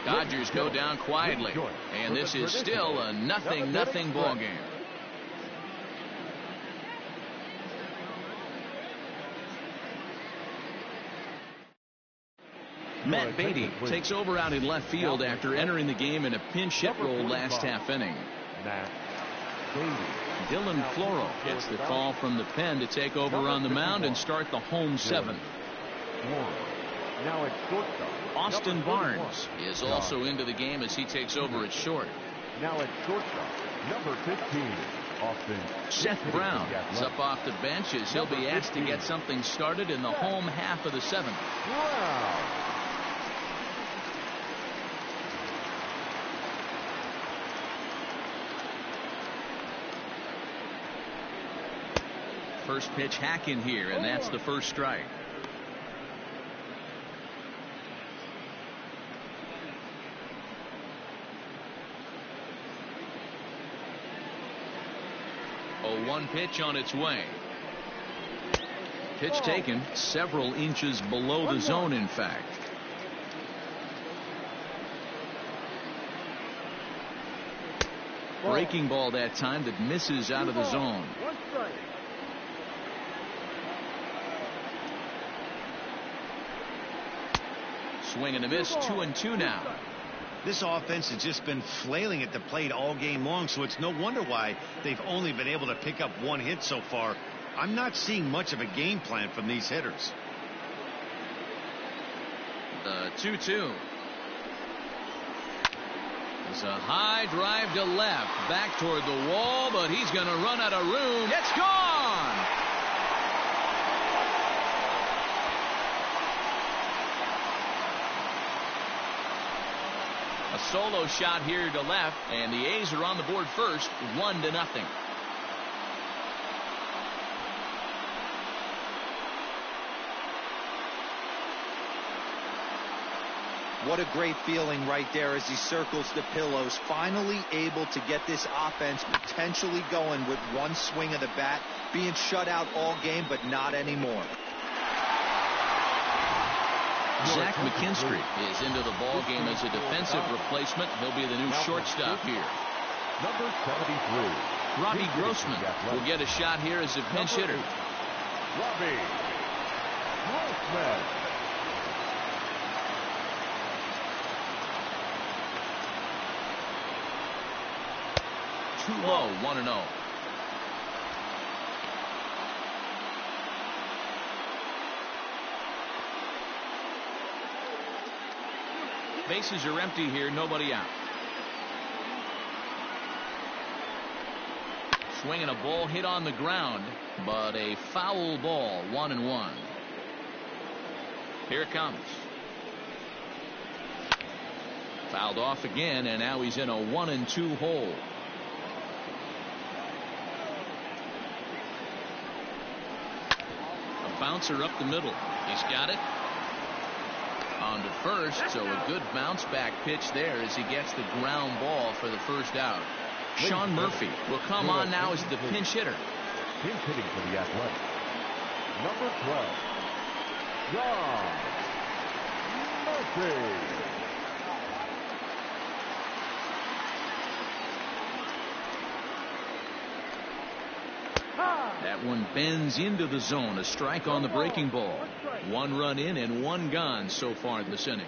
Speaker 1: Dodgers go down quietly. And this is still a 0-0 ball game. Matt Beatty takes over out in left field after entering the game in a pinch hit role last half inning. Dylan Floro gets the call from the pen to take over on the mound and start the home 7th. Austin Barnes is also into the game as he takes over at short.
Speaker 3: Now at shortstop, number 15, Austin.
Speaker 1: Seth Brown is up off the bench as he'll be asked to get something started in the home half of the 7th.
Speaker 3: Wow.
Speaker 1: First pitch hack in here, and that's the first strike. A 1 pitch on its way. Pitch taken several inches below the zone, in fact. Breaking ball that time that misses out of the zone. Swing and a miss, 2-2 now.
Speaker 2: This offense has just been flailing at the plate all game long, so it's no wonder why they've only been able to pick up 1 hit so far. I'm not seeing much of a game plan from these hitters.
Speaker 1: The 2-2. It's a high drive to left, back toward the wall, but he's going to run out of room. It's gone! A solo shot here to left, and the A's are on the board first, 1-0.
Speaker 4: What a great feeling right there as he circles the pillows, finally able to get this offense potentially going with 1 swing of the bat, being shut out all game, but not anymore.
Speaker 1: Zach McKinstry is into the ball game as a defensive replacement. He'll be the new shortstop here.
Speaker 3: Number 73.
Speaker 1: Robbie Grossman will get a shot here as a pinch hitter.
Speaker 3: Robbie Grossman.
Speaker 1: Too low, 1-0. Bases are empty here, nobody out. Swinging a ball hit on the ground, but a foul ball, 1-1. Here it comes. Fouled off again, and now he's in a 1-2 hole. A bouncer up the middle. He's got it. On to first, so a good bounce back pitch there as he gets the ground ball for the first out. Sean Murphy will come on now as the pinch hitter.
Speaker 3: Pinch hitting for the Athletics, number 12, Sean Murphy.
Speaker 1: That one bends into the zone. A strike on the breaking ball. 1 run in and 1 gone so far this inning.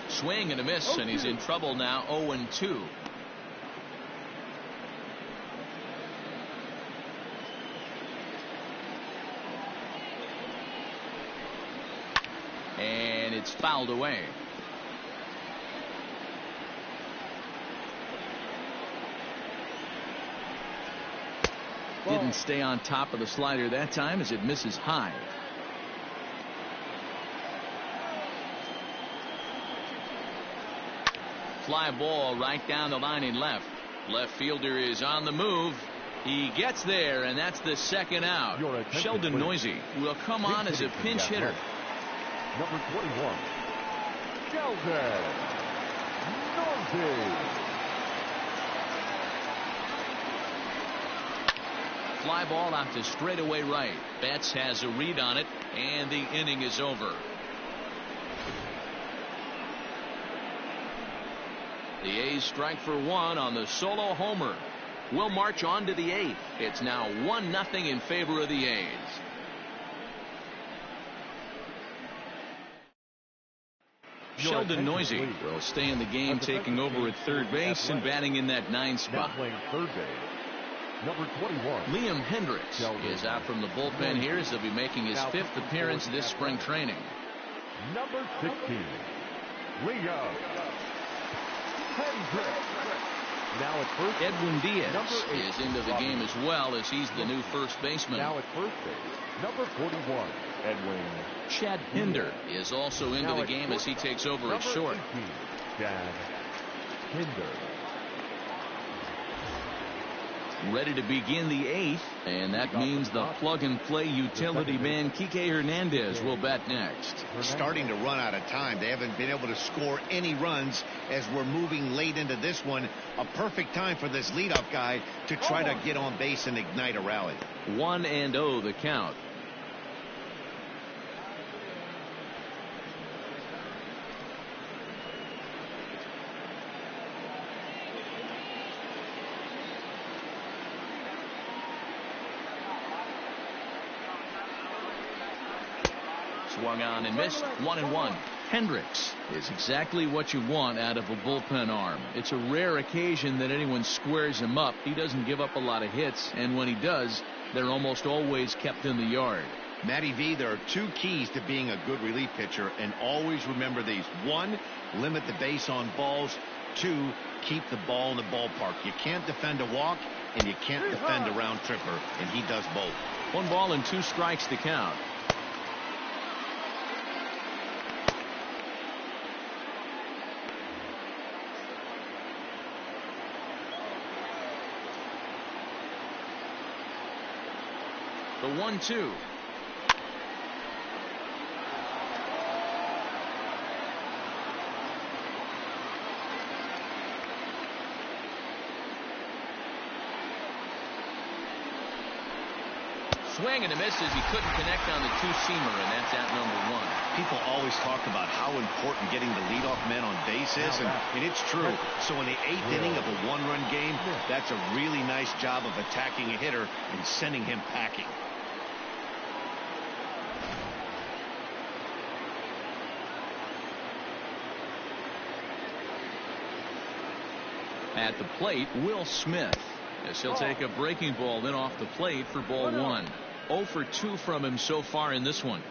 Speaker 1: Swing and a miss, and he's in trouble now. 0-2. And it's fouled away. Didn't stay on top of the slider that time as it misses high. Fly ball right down the line in left. Left fielder is on the move. He gets there, and that's the second out. Sheldon Noisy will come on as a pinch hitter.
Speaker 3: Number 21, Sheldon Noisy.
Speaker 1: Fly ball out to straightaway right. Betts has a read on it, and the inning is over. The A's strike for 1 on the solo homer. We'll march on to the 8th. It's now 1-0 in favor of the A's. Sheldon Noisy will stay in the game, taking over at third base and batting in that 9 spot.
Speaker 3: Playing third base, number 21.
Speaker 1: Liam Hendricks is out from the bullpen here as he'll be making his 5th appearance this spring training.
Speaker 3: Number 16, Liam Hendricks. Now at first,
Speaker 1: Edwin Diaz is into the game as well, as he's the new first baseman.
Speaker 3: Now at first base, number 41, Edwin.
Speaker 1: Chad Pinder is also into the game as he takes over at short.
Speaker 3: 18, Chad Pinder.
Speaker 1: Ready to begin the 8th, and that means the plug-and-play utility man Kike Hernandez will bat next.
Speaker 2: Starting to run out of time. They haven't been able to score any runs as we're moving late into this one. A perfect time for this leadoff guy to try to get on base and ignite a rally.
Speaker 1: 1-0 the count. Swung on and missed. 1-1. Hendricks is exactly what you want out of a bullpen arm. It's a rare occasion that anyone squares him up. He doesn't give up a lot of hits, and when he does, they're almost always kept in the yard.
Speaker 2: Matty V, there are 2 keys to being a good relief pitcher, and always remember these. 1, limit the base on balls. 2, keep the ball in the ballpark. You can't defend a walk, and you can't defend a round tripper, and he does both.
Speaker 1: 1 ball and 2 strikes to count. The 1-2. Swing and a miss as he couldn't connect on the 2-seamer, and that's at number 1.
Speaker 2: People always talk about how important getting the leadoff man on base is, and it's true. So in the 8th inning of a 1-run game, that's a really nice job of attacking a hitter and sending him packing.
Speaker 1: At the plate, Will Smith. As he'll take a breaking ball in off the plate for ball one. 0 for 2 from him so far in this one.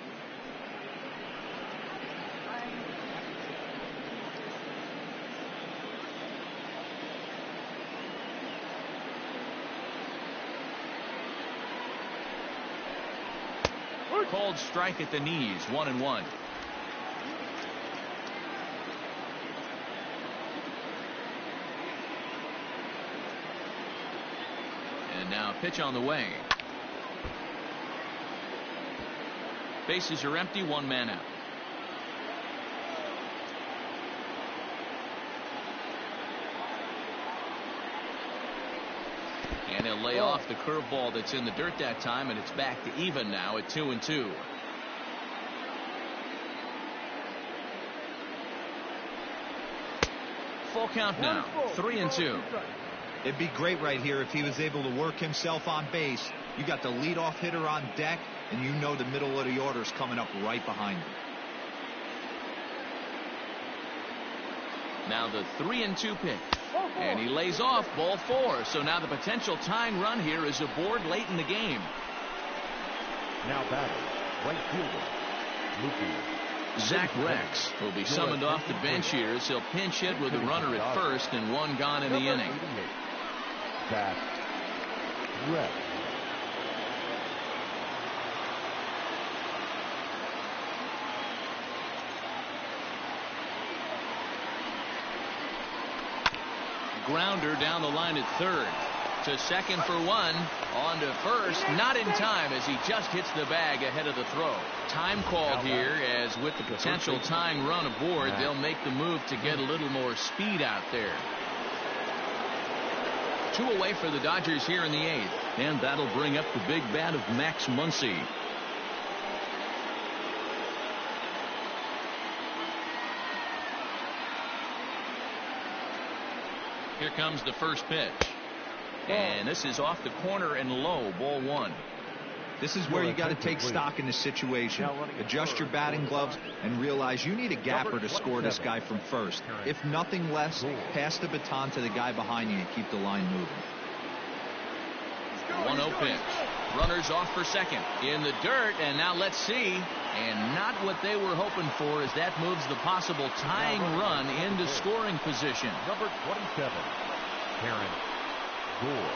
Speaker 1: Called strike at the knees. 1-1. And now pitch on the way. Bases are empty. 1 man out. And he'll lay off the curveball that's in the dirt that time, and it's back to even now at 2-2. Full count now. 3-2.
Speaker 4: It'd be great right here if he was able to work himself on base. You got the leadoff hitter on deck, and you know the middle of the order is coming up right behind him.
Speaker 1: Now the 3-2 pitch. And he lays off ball 4. So now the potential tying run here is aboard late in the game.
Speaker 3: Now batting, right fielder, Lukey.
Speaker 1: Zach Rex will be summoned off the bench here as he'll pinch hit with a runner at first and 1 gone in the inning.
Speaker 3: Zach Rex.
Speaker 1: Grounder down the line at third. To second for 1. On to first. Not in time as he just hits the bag ahead of the throw. Time called here as with the potential tying run aboard, they'll make the move to get a little more speed out there. 2 away for the Dodgers here in the 8th. And that'll bring up the big bat of Max Muncy. Here comes the first pitch. And this is off the corner and low. Ball 1.
Speaker 4: This is where you got to take stock in the situation. Adjust your batting gloves and realize you need a gapper to score this guy from first. If nothing less, pass the baton to the guy behind you and keep the line moving.
Speaker 1: 1-0 pitch. Runners off for second. In the dirt, and now let's see. And not what they were hoping for as that moves the possible tying run into scoring position.
Speaker 3: Number 27, Karen Gore.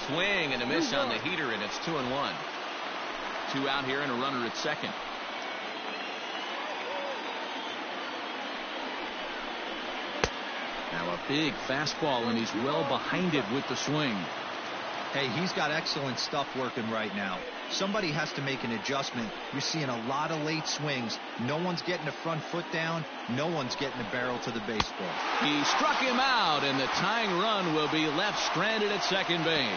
Speaker 1: Swing and a miss on the heater, and it's 2-1. 2 out here and a runner at second. Now a big fastball, and he's well behind it with the swing.
Speaker 4: Hey, he's got excellent stuff working right now. Somebody has to make an adjustment. You're seeing a lot of late swings. No one's getting the front foot down. No one's getting the barrel to the baseball.
Speaker 1: He struck him out, and the tying run will be left stranded at second base.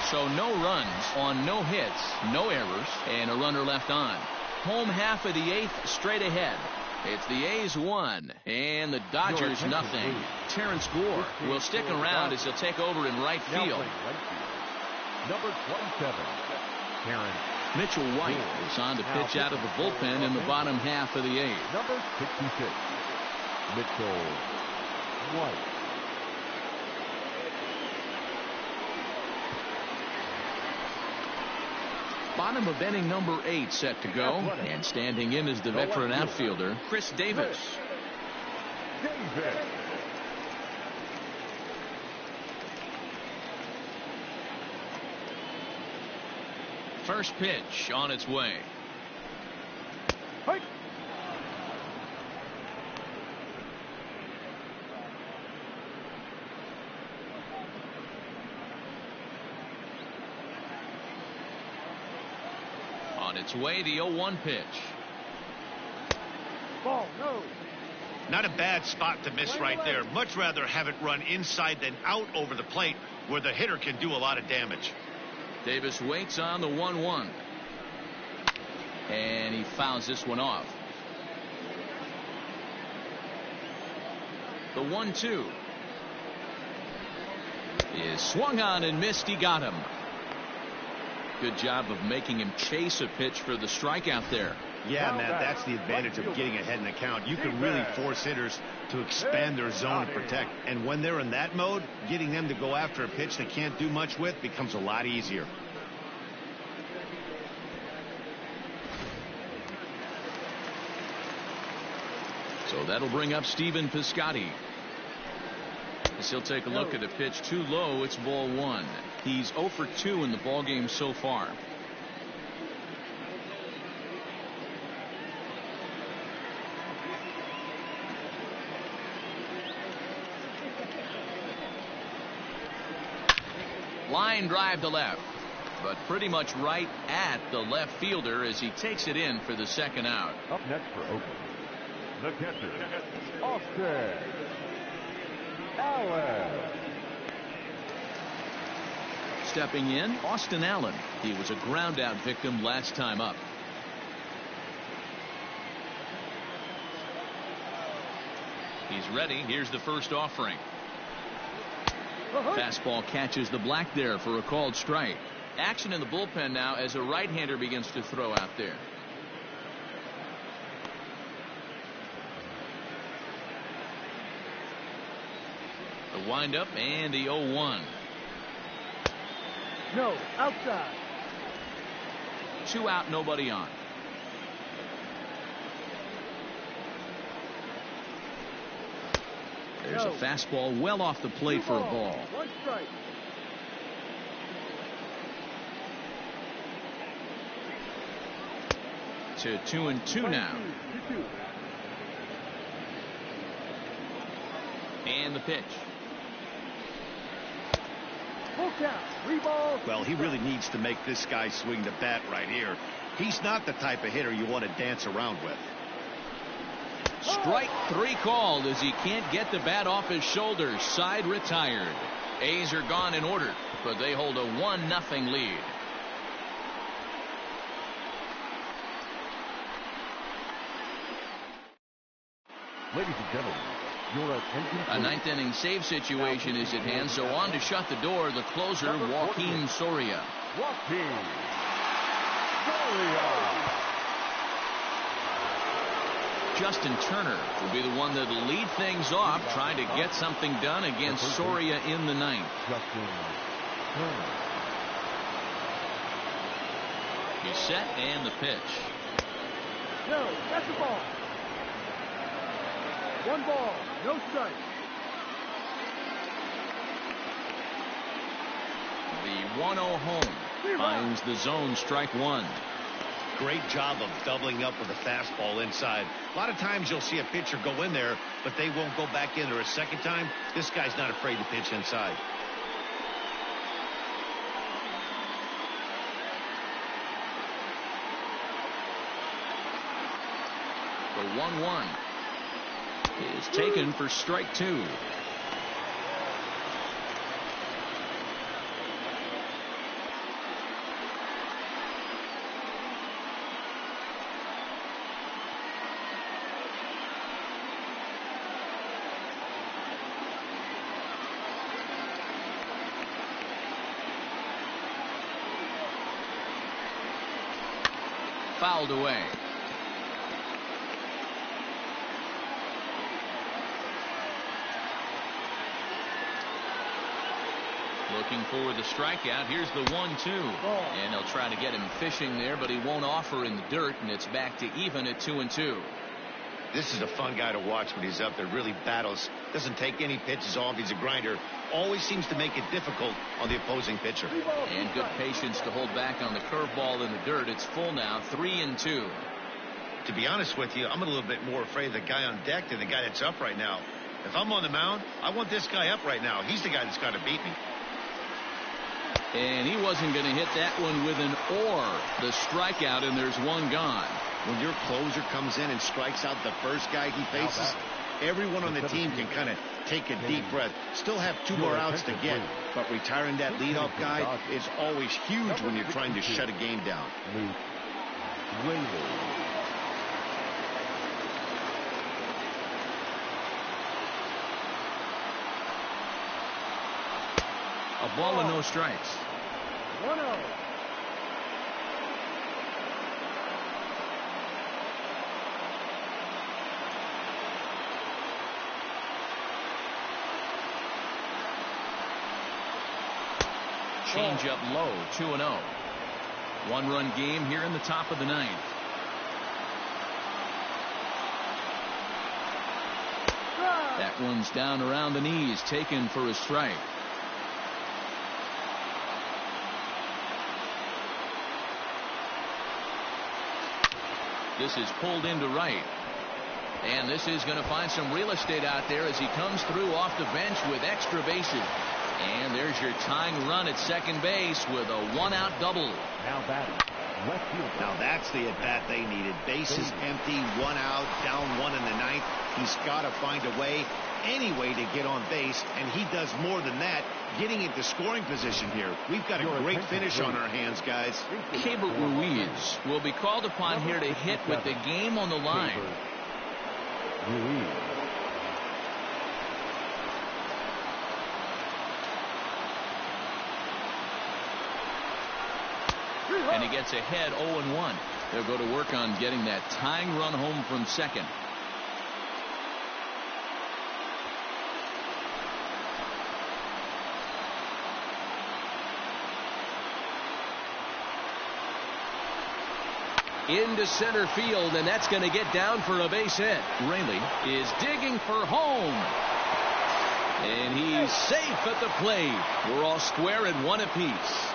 Speaker 1: So no runs on no hits, no errors, and a runner left on. Home half of the 8th straight ahead. It's the A's 1 and the Dodgers nothing. Terrence Gore will stick around as he'll take over in right field.
Speaker 3: Number 27, Karen.
Speaker 1: Mitchell White is on to pitch out of the bullpen in the bottom half of the 8th.
Speaker 3: Number 66, Mitchell White.
Speaker 1: Bottom of inning number 8 set to go, and standing in is the veteran outfielder Chris Davis. First pitch on its way. On its way, the 0-1 pitch.
Speaker 5: Ball, no.
Speaker 2: Not a bad spot to miss right there. Much rather have it run inside than out over the plate where the hitter can do a lot of damage.
Speaker 1: Davis waits on the 1-1. And he fouls this one off. The 1-2. is swung on and missed. He got him. Good job of making him chase a pitch for the strikeout there.
Speaker 2: Yeah, Matt, that's the advantage of getting ahead in the count. You can really force hitters to expand their zone and protect. And when they're in that mode, getting them to go after a pitch they can't do much with becomes a lot easier.
Speaker 1: So that'll bring up Stephen Piscotty. As he'll take a look at a pitch too low. It's ball one. He's 0 for 2 in the ball game so far. Line drive to left, but pretty much right at the left fielder as he takes it in for the second out.
Speaker 3: Up next for Oakland, the catcher, Austin Allen.
Speaker 1: Stepping in, Austin Allen. He was a ground out victim last time up. He's ready. Here's the first offering. Fastball catches the black there for a called strike. Action in the bullpen now as a right-hander begins to throw out there. The windup and the 0-1.
Speaker 5: No, outside.
Speaker 1: 2 out, nobody on. There's a fastball well off the plate for a ball.
Speaker 5: 1 strike.
Speaker 1: To 2-2 now.
Speaker 5: 2-2.
Speaker 1: And the pitch.
Speaker 5: Full count. 3 balls.
Speaker 2: Well, he really needs to make this guy swing the bat right here. He's not the type of hitter you want to dance around with.
Speaker 1: Strike 3 called as he can't get the bat off his shoulders. Side retired. A's are gone in order, but they hold a 1-0 lead.
Speaker 3: Ladies and gentlemen, you're at
Speaker 1: A 9th inning save situation is at hand, so on to shut the door, the closer, Joaquin Soria.
Speaker 3: Joaquin Soria.
Speaker 1: Justin Turner will be the one that'll lead things off, trying to get something done against Soria in the 9th.
Speaker 3: Justin Turner.
Speaker 1: He's set and the pitch.
Speaker 5: No, that's the ball. 1 ball, no strike.
Speaker 1: The 1-0 home finds the zone, strike 1.
Speaker 2: Great job of doubling up with a fastball inside. A lot of times you'll see a pitcher go in there, but they won't go back in there a second time. This guy's not afraid to pitch inside.
Speaker 1: The 1-1 is taken for strike 2. Fouled away. Looking for the strikeout. Here's the 1-2. And they'll try to get him fishing there, but he won't offer in the dirt, and it's back to even at 2-2.
Speaker 2: This is a fun guy to watch when he's up there. Really battles. Doesn't take any pitches off. He's a grinder. Always seems to make it difficult on the opposing pitcher.
Speaker 1: And good patience to hold back on the curveball in the dirt. It's full now, 3-2.
Speaker 2: To be honest with you, I'm a little bit more afraid of the guy on deck than the guy that's up right now. If I'm on the mound, I want this guy up right now. He's the guy that's got to beat me.
Speaker 1: And he wasn't going to hit that one with an or. The strikeout, and there's one gone.
Speaker 2: When your closer comes in and strikes out the first guy he faces, everyone on the team can kind of take a deep breath. Still have 2 more outs to get, but retiring that leadoff guy is always huge when you're trying to shut a game down.
Speaker 1: A ball and no strikes.
Speaker 5: 1-0.
Speaker 1: Change up low, 2-0. One-run game here in the top of the ninth. That one's down around the knees, taken for a strike. This is pulled into right. And this is going to find some real estate out there as he comes through off the bench with extra bases. And there's your tying run at second base with a one-out double.
Speaker 3: Now batting, left field.
Speaker 2: Now that's the at-bat they needed. Bases empty, one out, down one in the ninth. He's got to find a way, any way to get on base, and he does more than that, getting into scoring position here. We've got a great finish on our hands, guys.
Speaker 1: Keibert Ruiz will be called upon here to hit with the game on the line.
Speaker 3: Ruiz.
Speaker 1: And he gets ahead 0-1. They'll go to work on getting that tying run home from second. Into center field, and that's going to get down for a base hit. Raley is digging for home. And he's safe at the plate. We're all square at one apiece.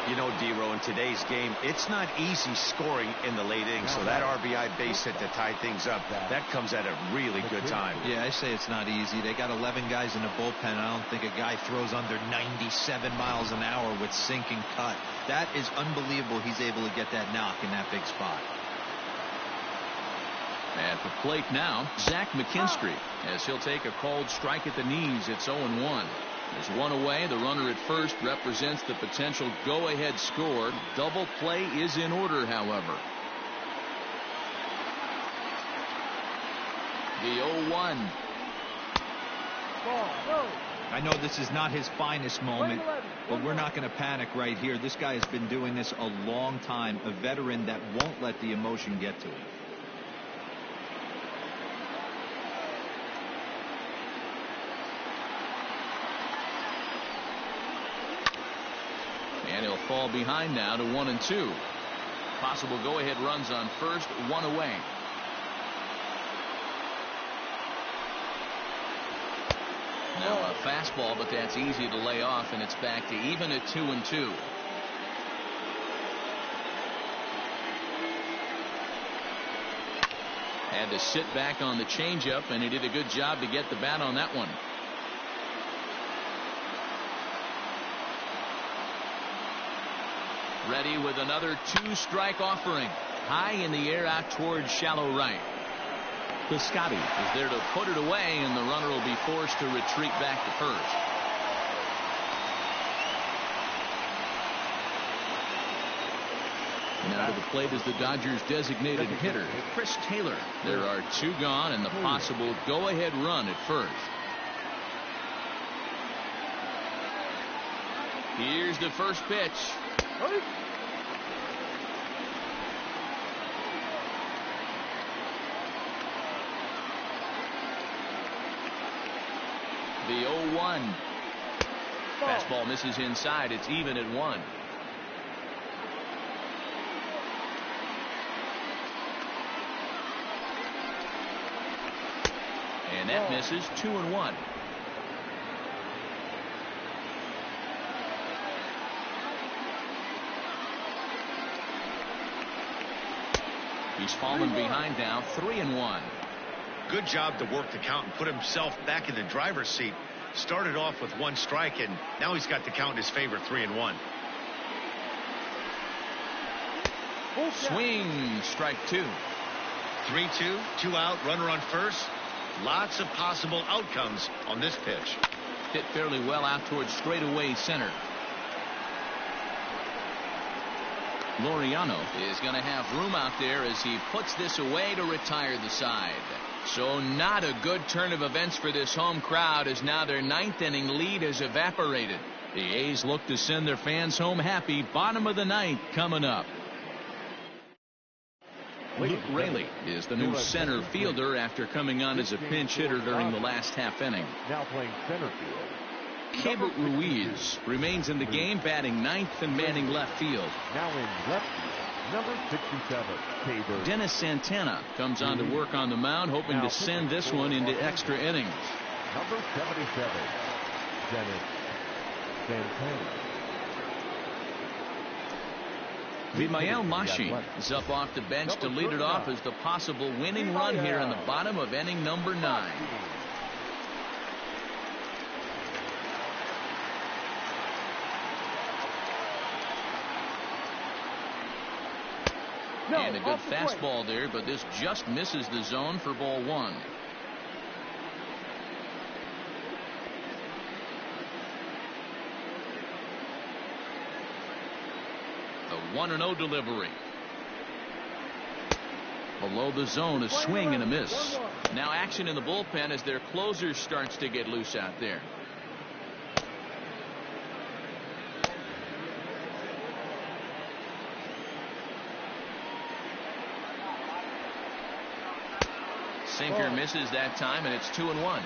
Speaker 2: You know, D-Row, in today's game, it's not easy scoring in the late innings, so that RBI base hit to tie things up, that comes at a really good time.
Speaker 4: Yeah, I say it's not easy. They got 11 guys in the bullpen. I don't think a guy throws under 97 miles an hour with sinking cut. That is unbelievable. He's able to get that knock in that big spot.
Speaker 1: At the plate now, Zach McKinstry, as he'll take a called strike at the knees. It's 0-1. There's one away. The runner at first represents the potential go-ahead score. Double play is in order, however. The 0-1.
Speaker 4: I know this is not his finest moment, but we're not going to panic right here. This guy has been doing this a long time, a veteran that won't let the emotion get to him.
Speaker 1: And he'll fall behind now to 1-2. Possible go-ahead runs on first, one away. Now a fastball, but that's easy to lay off, and it's back to even at 2-2. Had to sit back on the changeup, and he did a good job to get the bat on that one. Ready with another two-strike offering. High in the air out towards shallow right. Piscotty is there to put it away, and the runner will be forced to retreat back to first. Now to the plate is the Dodgers' designated hitter, Chris Taylor. There are two gone and the possible go-ahead run at first. Here's the first pitch. The 0-1. Fastball misses inside. It's even at 1. And that misses. 2-1. He's fallen behind now, 3-1.
Speaker 2: Good job to work the count and put himself back in the driver's seat. Started off with one strike, and now he's got the count in his favor, 3-1.
Speaker 1: Swing, strike 2.
Speaker 2: 3-2, 2 out, runner on first. Lots of possible outcomes on this pitch.
Speaker 1: Hit fairly well out towards straightaway center. Laureano is going to have room out there as he puts this away to retire the side. So not a good turn of events for this home crowd, as now their ninth inning lead has evaporated. The A's look to send their fans home happy. Bottom of the ninth coming up. Luke Raley is the new center fielder after coming on as a pinch hitter during the last half inning.
Speaker 3: Now playing center field.
Speaker 1: Keibert Ruiz remains in the game, batting ninth and manning left field.
Speaker 3: Now in left field, number 67, Keibert.
Speaker 1: Dennis Santana comes on to work on the mound, hoping to send this one into extra innings.
Speaker 3: Number 77, Dennis Santana.
Speaker 1: Vimael Mashi is up off the bench to lead it off as the possible winning run here in the bottom of inning number 9. And a good fastball there, but this just misses the zone for ball 1. The 1-0 delivery. Below the zone, a swing and a miss. Now action in the bullpen as their closer starts to get loose out there. Sinker misses that time, and it's 2-1.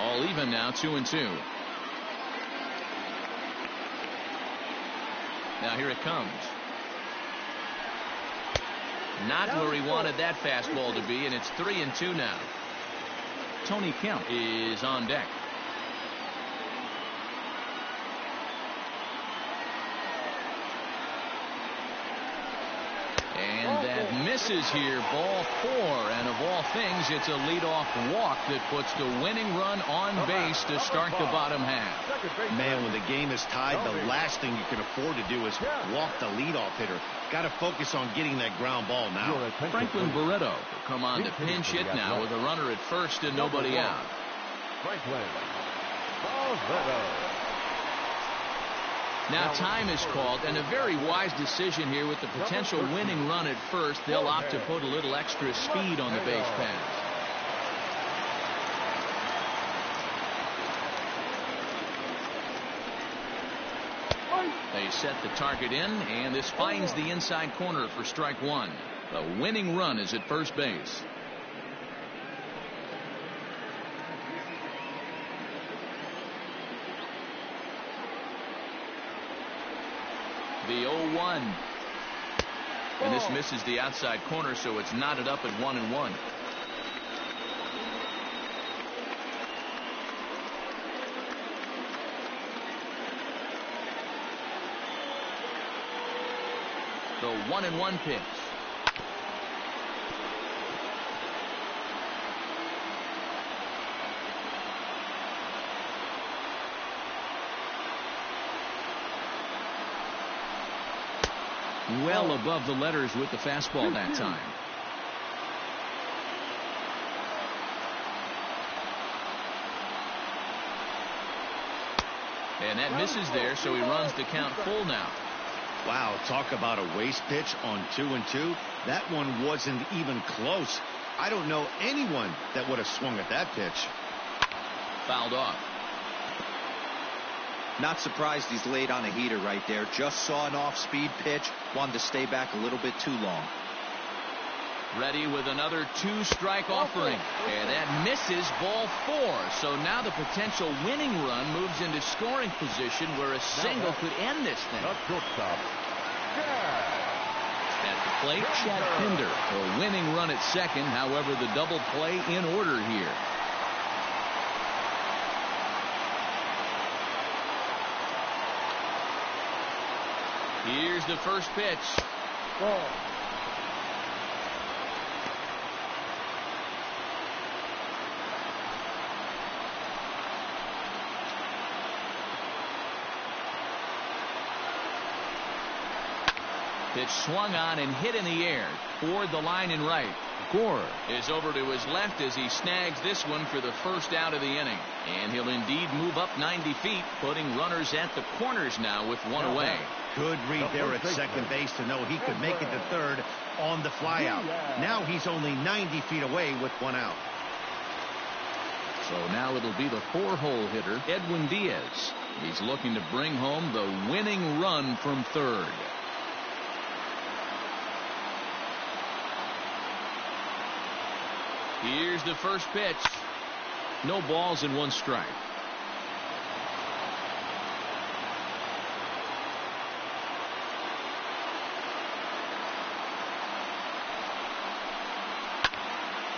Speaker 1: All even now, 2-2. Now here it comes. Not where he wanted that fastball to be, and it's 3-2 now. Tony Kemp is on deck. And that misses here, ball 4, and of all things, it's a leadoff walk that puts the winning run on base to start the bottom half.
Speaker 2: Man, when the game is tied, the last thing you can afford to do is walk the leadoff hitter. Got to focus on getting that ground ball now.
Speaker 1: Franklin Barreto will come on to pinch hit now with a runner at first and nobody out.
Speaker 3: Franklin Barreto.
Speaker 1: Now time is called, and a very wise decision here with the potential winning run at first. They'll opt to put a little extra speed on the base paths. They set the target in, and this finds the inside corner for strike 1. The winning run is at first base. The 0-1. And this misses the outside corner, so it's knotted up at 1-1. The 1-1 pitch. Well above the letters with the fastball that time. And that misses there, so he runs the count full now.
Speaker 2: Wow, talk about a waste pitch on 2-2. That one wasn't even close. I don't know anyone that would have swung at that pitch.
Speaker 1: Fouled off.
Speaker 4: Not surprised he's laid on a heater right there. Just saw an off-speed pitch. Wanted to stay back a little bit too long.
Speaker 1: Ready with another 2-strike offering. And that misses ball 4. So now the potential winning run moves into scoring position where a single could end this thing. At the plate, Chad Pinder. A winning run at second. However, the double play in order here. Here's the first pitch.
Speaker 5: Ball.
Speaker 1: Pitch swung on and hit in the air toward the line and right. Gore is over to his left as he snags this one for the first out of the inning. And he'll indeed move up 90 feet, putting runners at the corners now with one away.
Speaker 2: Good read there at second base to know he could make it to third on the flyout. Now he's only 90 feet away with one out.
Speaker 1: So now it'll be the 4-hole hitter, Edwin Diaz. He's looking to bring home the winning run from third. Here's the first pitch. No balls and 1 strike.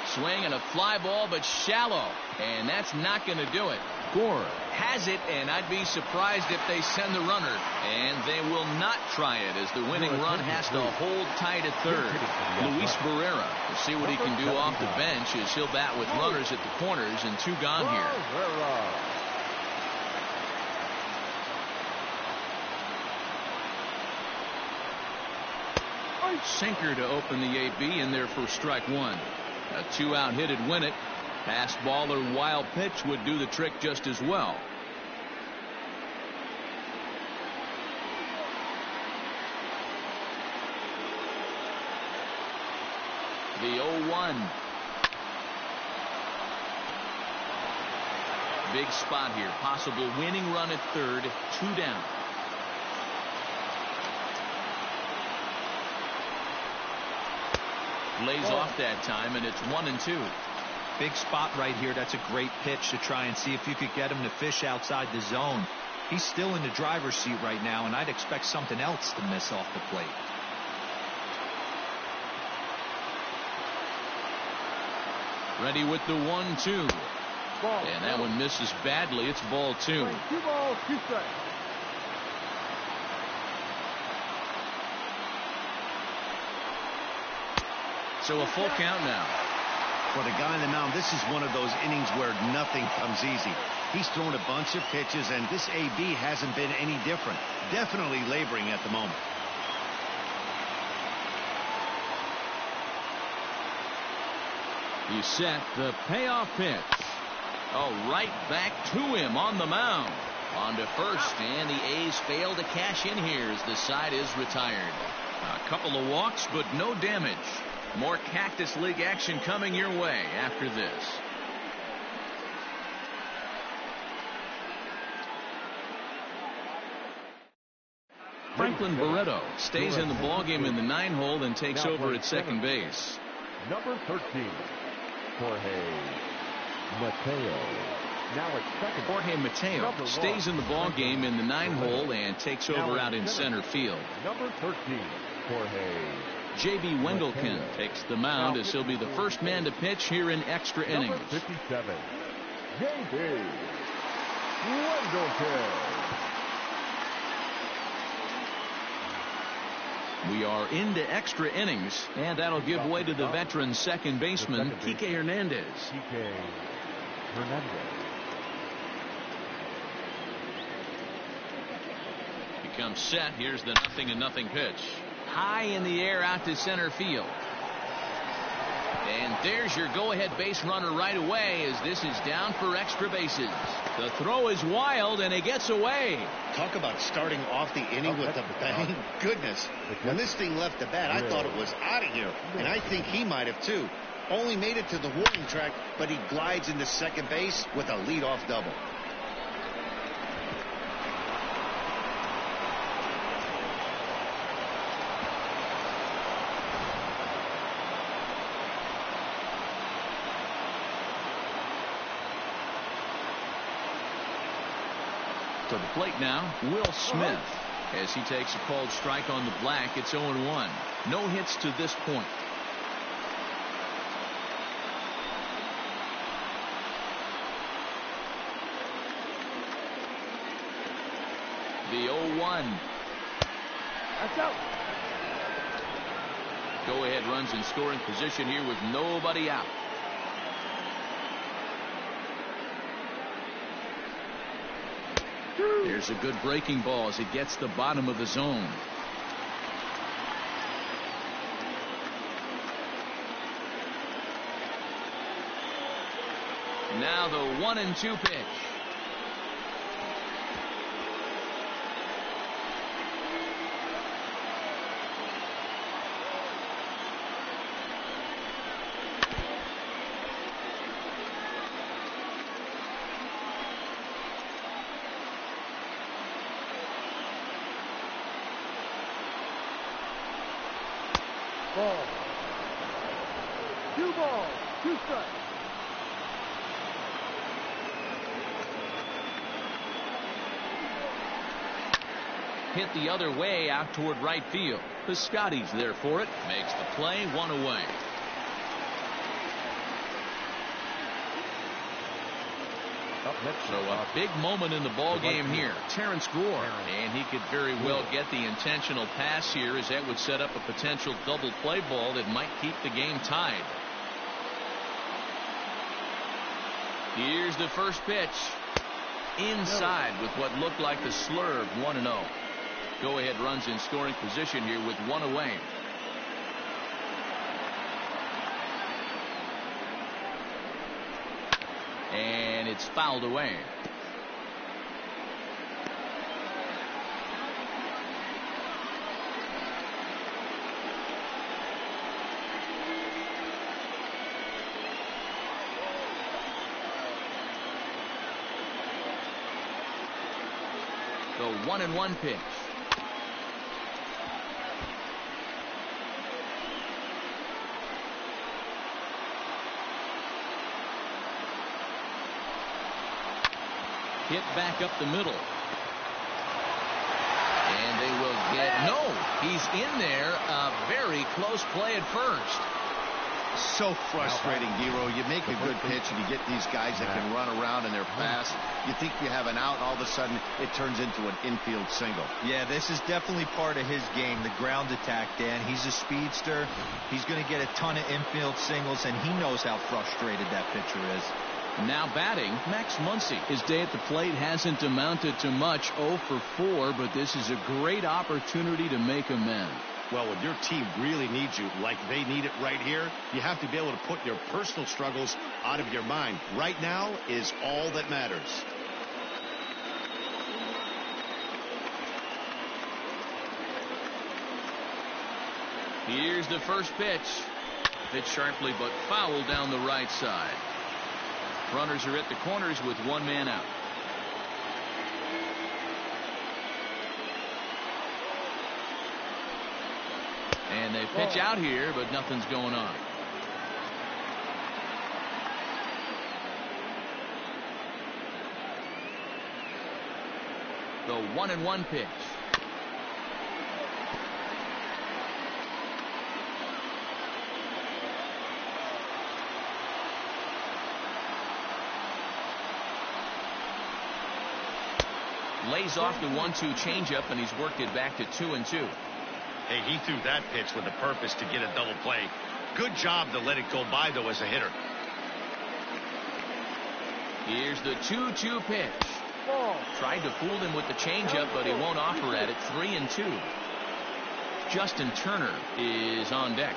Speaker 1: Swing and a fly ball, but shallow, and that's not going to do it. Gore has it, and I'd be surprised if they send the runner, and they will not try it as the winning run has to hold tight at third. Luis Barrera will see what he can do off the bench as he'll bat with runners at the corners and 2 gone here. Sinker to open the AB in there for strike 1. A 2-out hit would win it. Pass ball or wild pitch would do the trick just as well. The 0-1. Big spot here. Possible winning run at third. 2 down. Lays off that time, and it's 1-2.
Speaker 4: Big spot right here. That's a great pitch to try and see if you could get him to fish outside the zone. He's still in the driver's seat right now, and I'd expect something else to miss off the plate.
Speaker 1: Ready with the 1-2. And that one misses badly. It's ball 2.
Speaker 5: 2 balls, 2 strikes.
Speaker 1: So a full count now.
Speaker 2: For the guy on the mound, this is one of those innings where nothing comes easy. He's thrown a bunch of pitches, and this AB hasn't been any different. Definitely laboring at the moment.
Speaker 1: He's set. The payoff pitch. Oh, right back to him on the mound. On to first, and the A's fail to cash in here as the side is retired. A couple of walks, but no damage. More Cactus League action coming your way after this. Franklin Barreto stays in the ballgame in the 9-hole and takes over at second base.
Speaker 3: Number 13, Jorge Mateo. Now at second.
Speaker 1: Jorge Mateo stays in the ballgame in the 9-hole and takes over out in center field.
Speaker 3: Number 13, Jorge
Speaker 1: J.B. Wendelken takes the mound as he'll be the first man to pitch here in extra innings.
Speaker 3: Number 57, J.B. Wendelken.
Speaker 1: We are into extra innings, and that'll give way to the veteran second baseman, Kike Hernandez.
Speaker 3: Kike Hernandez.
Speaker 1: He comes set. Here's the 0-0 pitch. High in the air out to center field. And there's your go-ahead base runner right away as this is down for extra bases. The throw is wild, and it gets away.
Speaker 2: Talk about starting off the inning with a bang. Goodness. When this thing left the bat, I thought it was out of here. And I think he might have, too. Only made it to the warning track, but he glides into second base with a leadoff double.
Speaker 1: To the plate now, Will Smith. As he takes a called strike on the black, it's 0-1. No hits to this point. The 0-1.
Speaker 5: That's out.
Speaker 1: Go-ahead runs in scoring position here with nobody out. There's a good breaking ball as it gets the bottom of the zone. Now the 1-2 pitch.
Speaker 5: Ball. 2 balls, 2 strikes.
Speaker 1: Hit the other way out toward right field. Piscotty's there for it. Makes the play, 1 away.
Speaker 3: Up next,
Speaker 1: So a big moment in the ball game here. Terrence Gore. And he could very well get the intentional pass here, as that would set up a potential double play ball that might keep the game tied. Here's the first pitch. Inside with what looked like the slurve. 1-0. Go ahead runs in scoring position here with 1 away. And it's fouled away. The 1-1 pitch. Hit back up the middle. And they will get... No, he's in there. A very close play at first.
Speaker 2: So frustrating, Dero. You make a good pitch and you get these guys that can run around and they're fast. You think you have an out, and all of a sudden it turns into an infield single.
Speaker 4: Yeah, this is definitely part of his game, the ground attack, Dan. He's a speedster. He's going to get a ton of infield singles, and he knows how frustrated that pitcher is.
Speaker 1: Now batting, Max Muncy. His day at the plate hasn't amounted to much, 0 for 4, but this is a great opportunity to make amends.
Speaker 2: Well, when your team really needs you, like they need it right here, you have to be able to put your personal struggles out of your mind. Right now is all that matters.
Speaker 1: Here's the first pitch. Hit sharply but foul down the right side. Runners are at the corners with 1 man out. And they pitch out here, but nothing's going on. The 1-1 pitch. Lays off the 1-2 changeup, and he's worked it back to 2-2.
Speaker 2: Hey, he threw that pitch with a purpose to get a double play. Good job to let it go by, though, as a hitter.
Speaker 1: Here's the 2-2 pitch. Tried to fool him with the changeup, but he won't offer at it. 3-2. Justin Turner is on deck.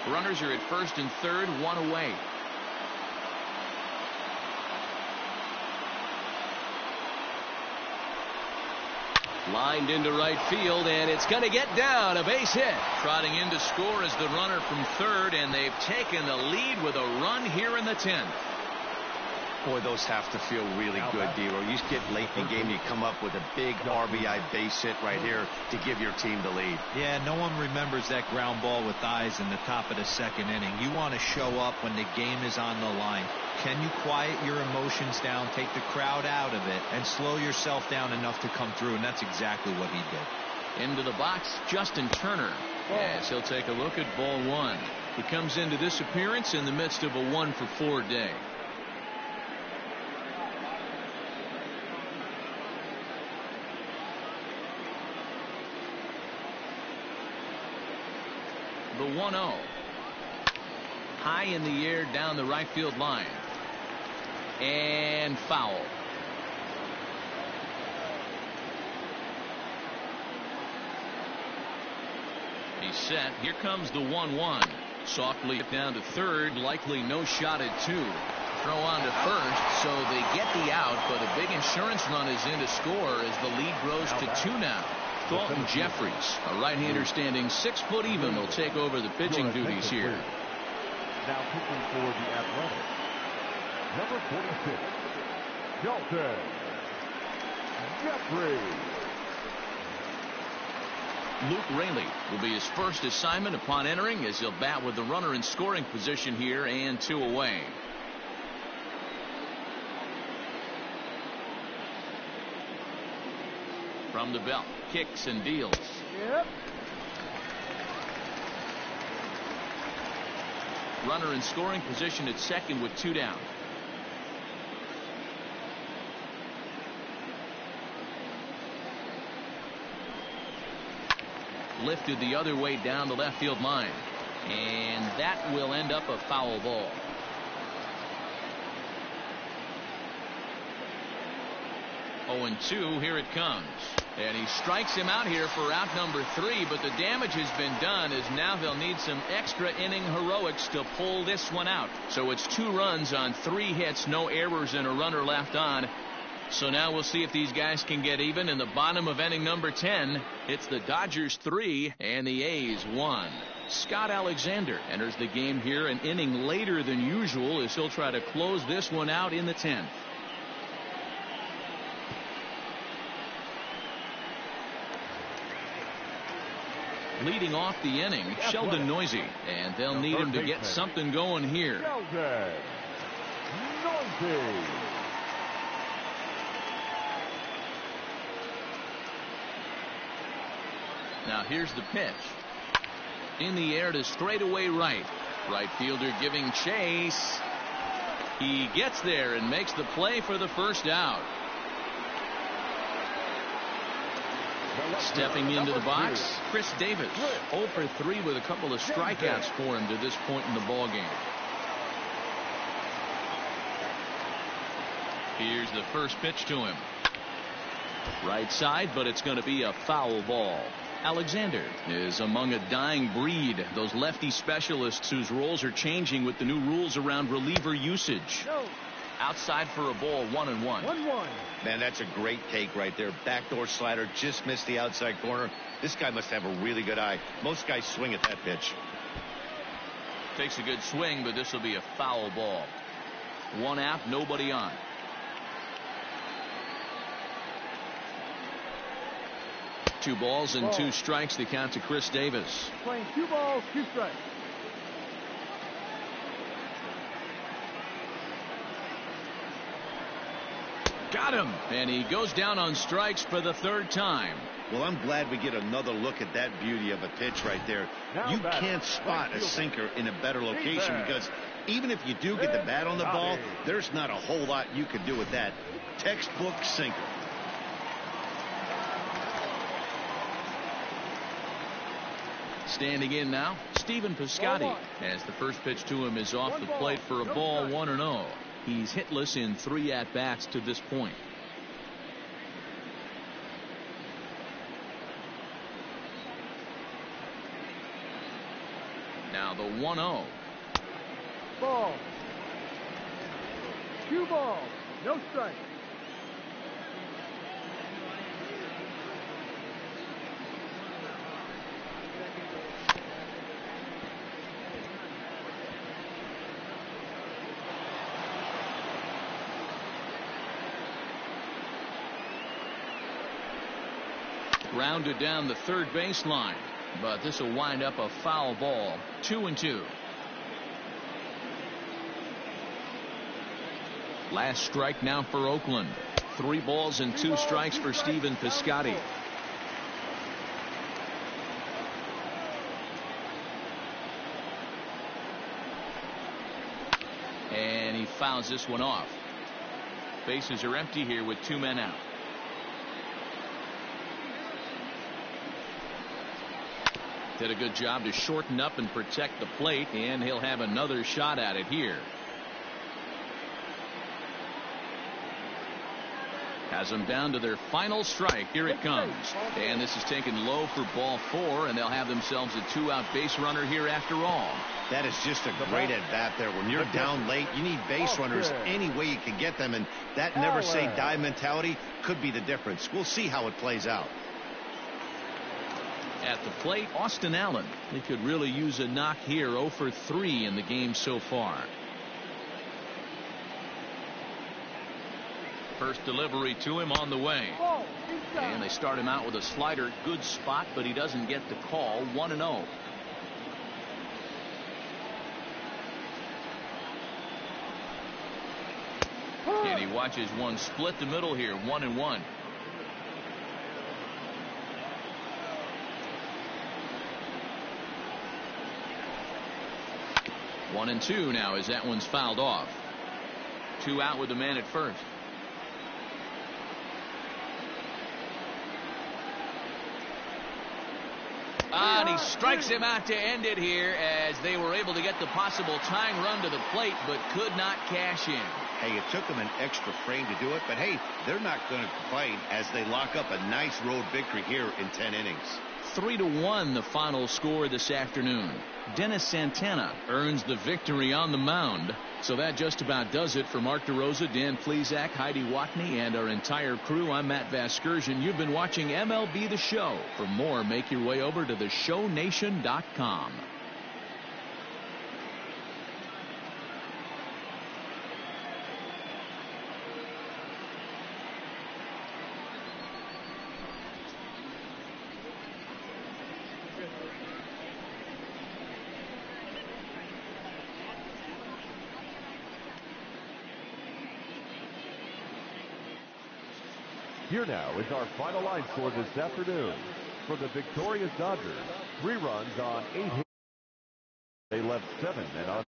Speaker 1: Runners are at first and third, 1 away. Lined into right field, and it's going to get down. A base hit. Trotting in to score is the runner from third, and they've taken the lead with a run here in the 10th.
Speaker 2: Boy, those have to feel really good, Dero. You get late in the game, you come up with a big RBI base hit right here to give your team the lead.
Speaker 4: Yeah, no one remembers that ground ball with eyes in the top of the 2nd inning. You want to show up when the game is on the line. Can you quiet your emotions down, take the crowd out of it, and slow yourself down enough to come through? And that's exactly what he did.
Speaker 1: Into the box, Justin Turner. Yes, he'll take a look at ball 1. He comes into this appearance in the midst of a 1 for 4 day. The 1-0. High in the air down the right field line. And foul. He's set. Here comes the 1-1. Softly down to third. Likely no shot at 2. Throw on to first, so they get the out, but a big insurance run is in to score as the lead grows to 2 now. Dalton Jeffries, a right-hander standing 6 foot even, will take over the pitching duties here.
Speaker 3: Now pitching for the Athletics, number 46, Dalton Jeffries.
Speaker 1: Luke Raley will be his first assignment upon entering, as he'll bat with the runner in scoring position here and 2 away. From the belt, kicks and deals.
Speaker 5: Yep.
Speaker 1: Runner in scoring position at second with 2 down. Lifted the other way down the left field line, and that will end up a foul ball. Oh, 2, here it comes. And he strikes him out here for out number 3, but the damage has been done, as now they'll need some extra inning heroics to pull this one out. So it's 2 runs on 3 hits, no errors, and a runner left on. So now we'll see if these guys can get even in the bottom of inning number 10. It's the Dodgers 3 and the A's 1. Scott Alexander enters the game here an inning later than usual, as he'll try to close this one out in the 10th. Leading off the inning, Sheldon Noisy, and they'll need him to get something going here.
Speaker 3: Sheldon Noisy.
Speaker 1: Now here's the pitch. In the air to straightaway right. Right fielder giving chase. He gets there and makes the play for the first out. Stepping into the box, Chris Davis. 0 for 3 with a couple of strikeouts for him to this point in the ball game. Here's the first pitch to him. Right side, but it's going to be a foul ball. Alexander is among a dying breed, those lefty specialists whose roles are changing with the new rules around reliever usage. Outside for a ball, 1-1.
Speaker 5: 1-1.
Speaker 2: Man, that's a great take right there. Backdoor slider, just missed the outside corner. This guy must have a really good eye. Most guys swing at that pitch.
Speaker 1: Takes a good swing, but this will be a foul ball. 1 out, nobody on. Two balls and 2 strikes, the count to Chris Davis.
Speaker 5: Playing 2 balls, 2 strikes.
Speaker 1: Got him, and he goes down on strikes for the 3rd time.
Speaker 2: Well, I'm glad we get another look at that beauty of a pitch right there. You can't spot a sinker in a better location, because even if you do get the bat on the ball, there's not a whole lot you can do with that. Textbook sinker.
Speaker 1: Standing in now, Stephen Piscotty, as the first pitch to him is off the plate for a ball, 1-0. He's hitless in 3 at-bats to this point. Now the 1-0.
Speaker 5: Ball. 2 balls, no strikes.
Speaker 1: Rounded down the 3rd baseline, but this will wind up a foul ball. 2-2. Last strike now for Oakland. 3 balls and 2 strikes for Stephen Piscotty. And he fouls this one off. Bases are empty here with 2 men out. Did a good job to shorten up and protect the plate, and he'll have another shot at it here. Has them down to their final strike. Here it comes. And this is taken low for ball 4, and they'll have themselves a 2-out base runner here after all.
Speaker 2: That is just a great at-bat there. When you're down late, you need base runners any way you can get them, and that never-say-die mentality could be the difference. We'll see how it plays out.
Speaker 1: At the plate, Austin Allen. He could really use a knock here. 0 for 3 in the game so far. First delivery to him on the way.
Speaker 5: Ball, inside.
Speaker 1: And they start him out with a slider. Good spot, but he doesn't get the call. 1-0. And he watches one split the middle here. 1-1. One and two now as that one's fouled off. 2 out with the man at first. And he strikes him out to end it here as they were able to get the possible tying run to the plate but could not cash in.
Speaker 2: Hey, it took them an extra frame to do it, but hey, they're not going to complain as they lock up a nice road victory here in 10 innings.
Speaker 1: 3-1 the final score this afternoon. Dennis Santana earns the victory on the mound. So that just about does it for Mark DeRosa, Dan Plesac, Heidi Watney, and our entire crew. I'm Matt Vasgersian. You've been watching MLB The Show. For more, make your way over to theshownation.com.
Speaker 3: Here now is our final line score this afternoon. For the victorious Dodgers, 3 runs on 8 hits. They left 7 men on.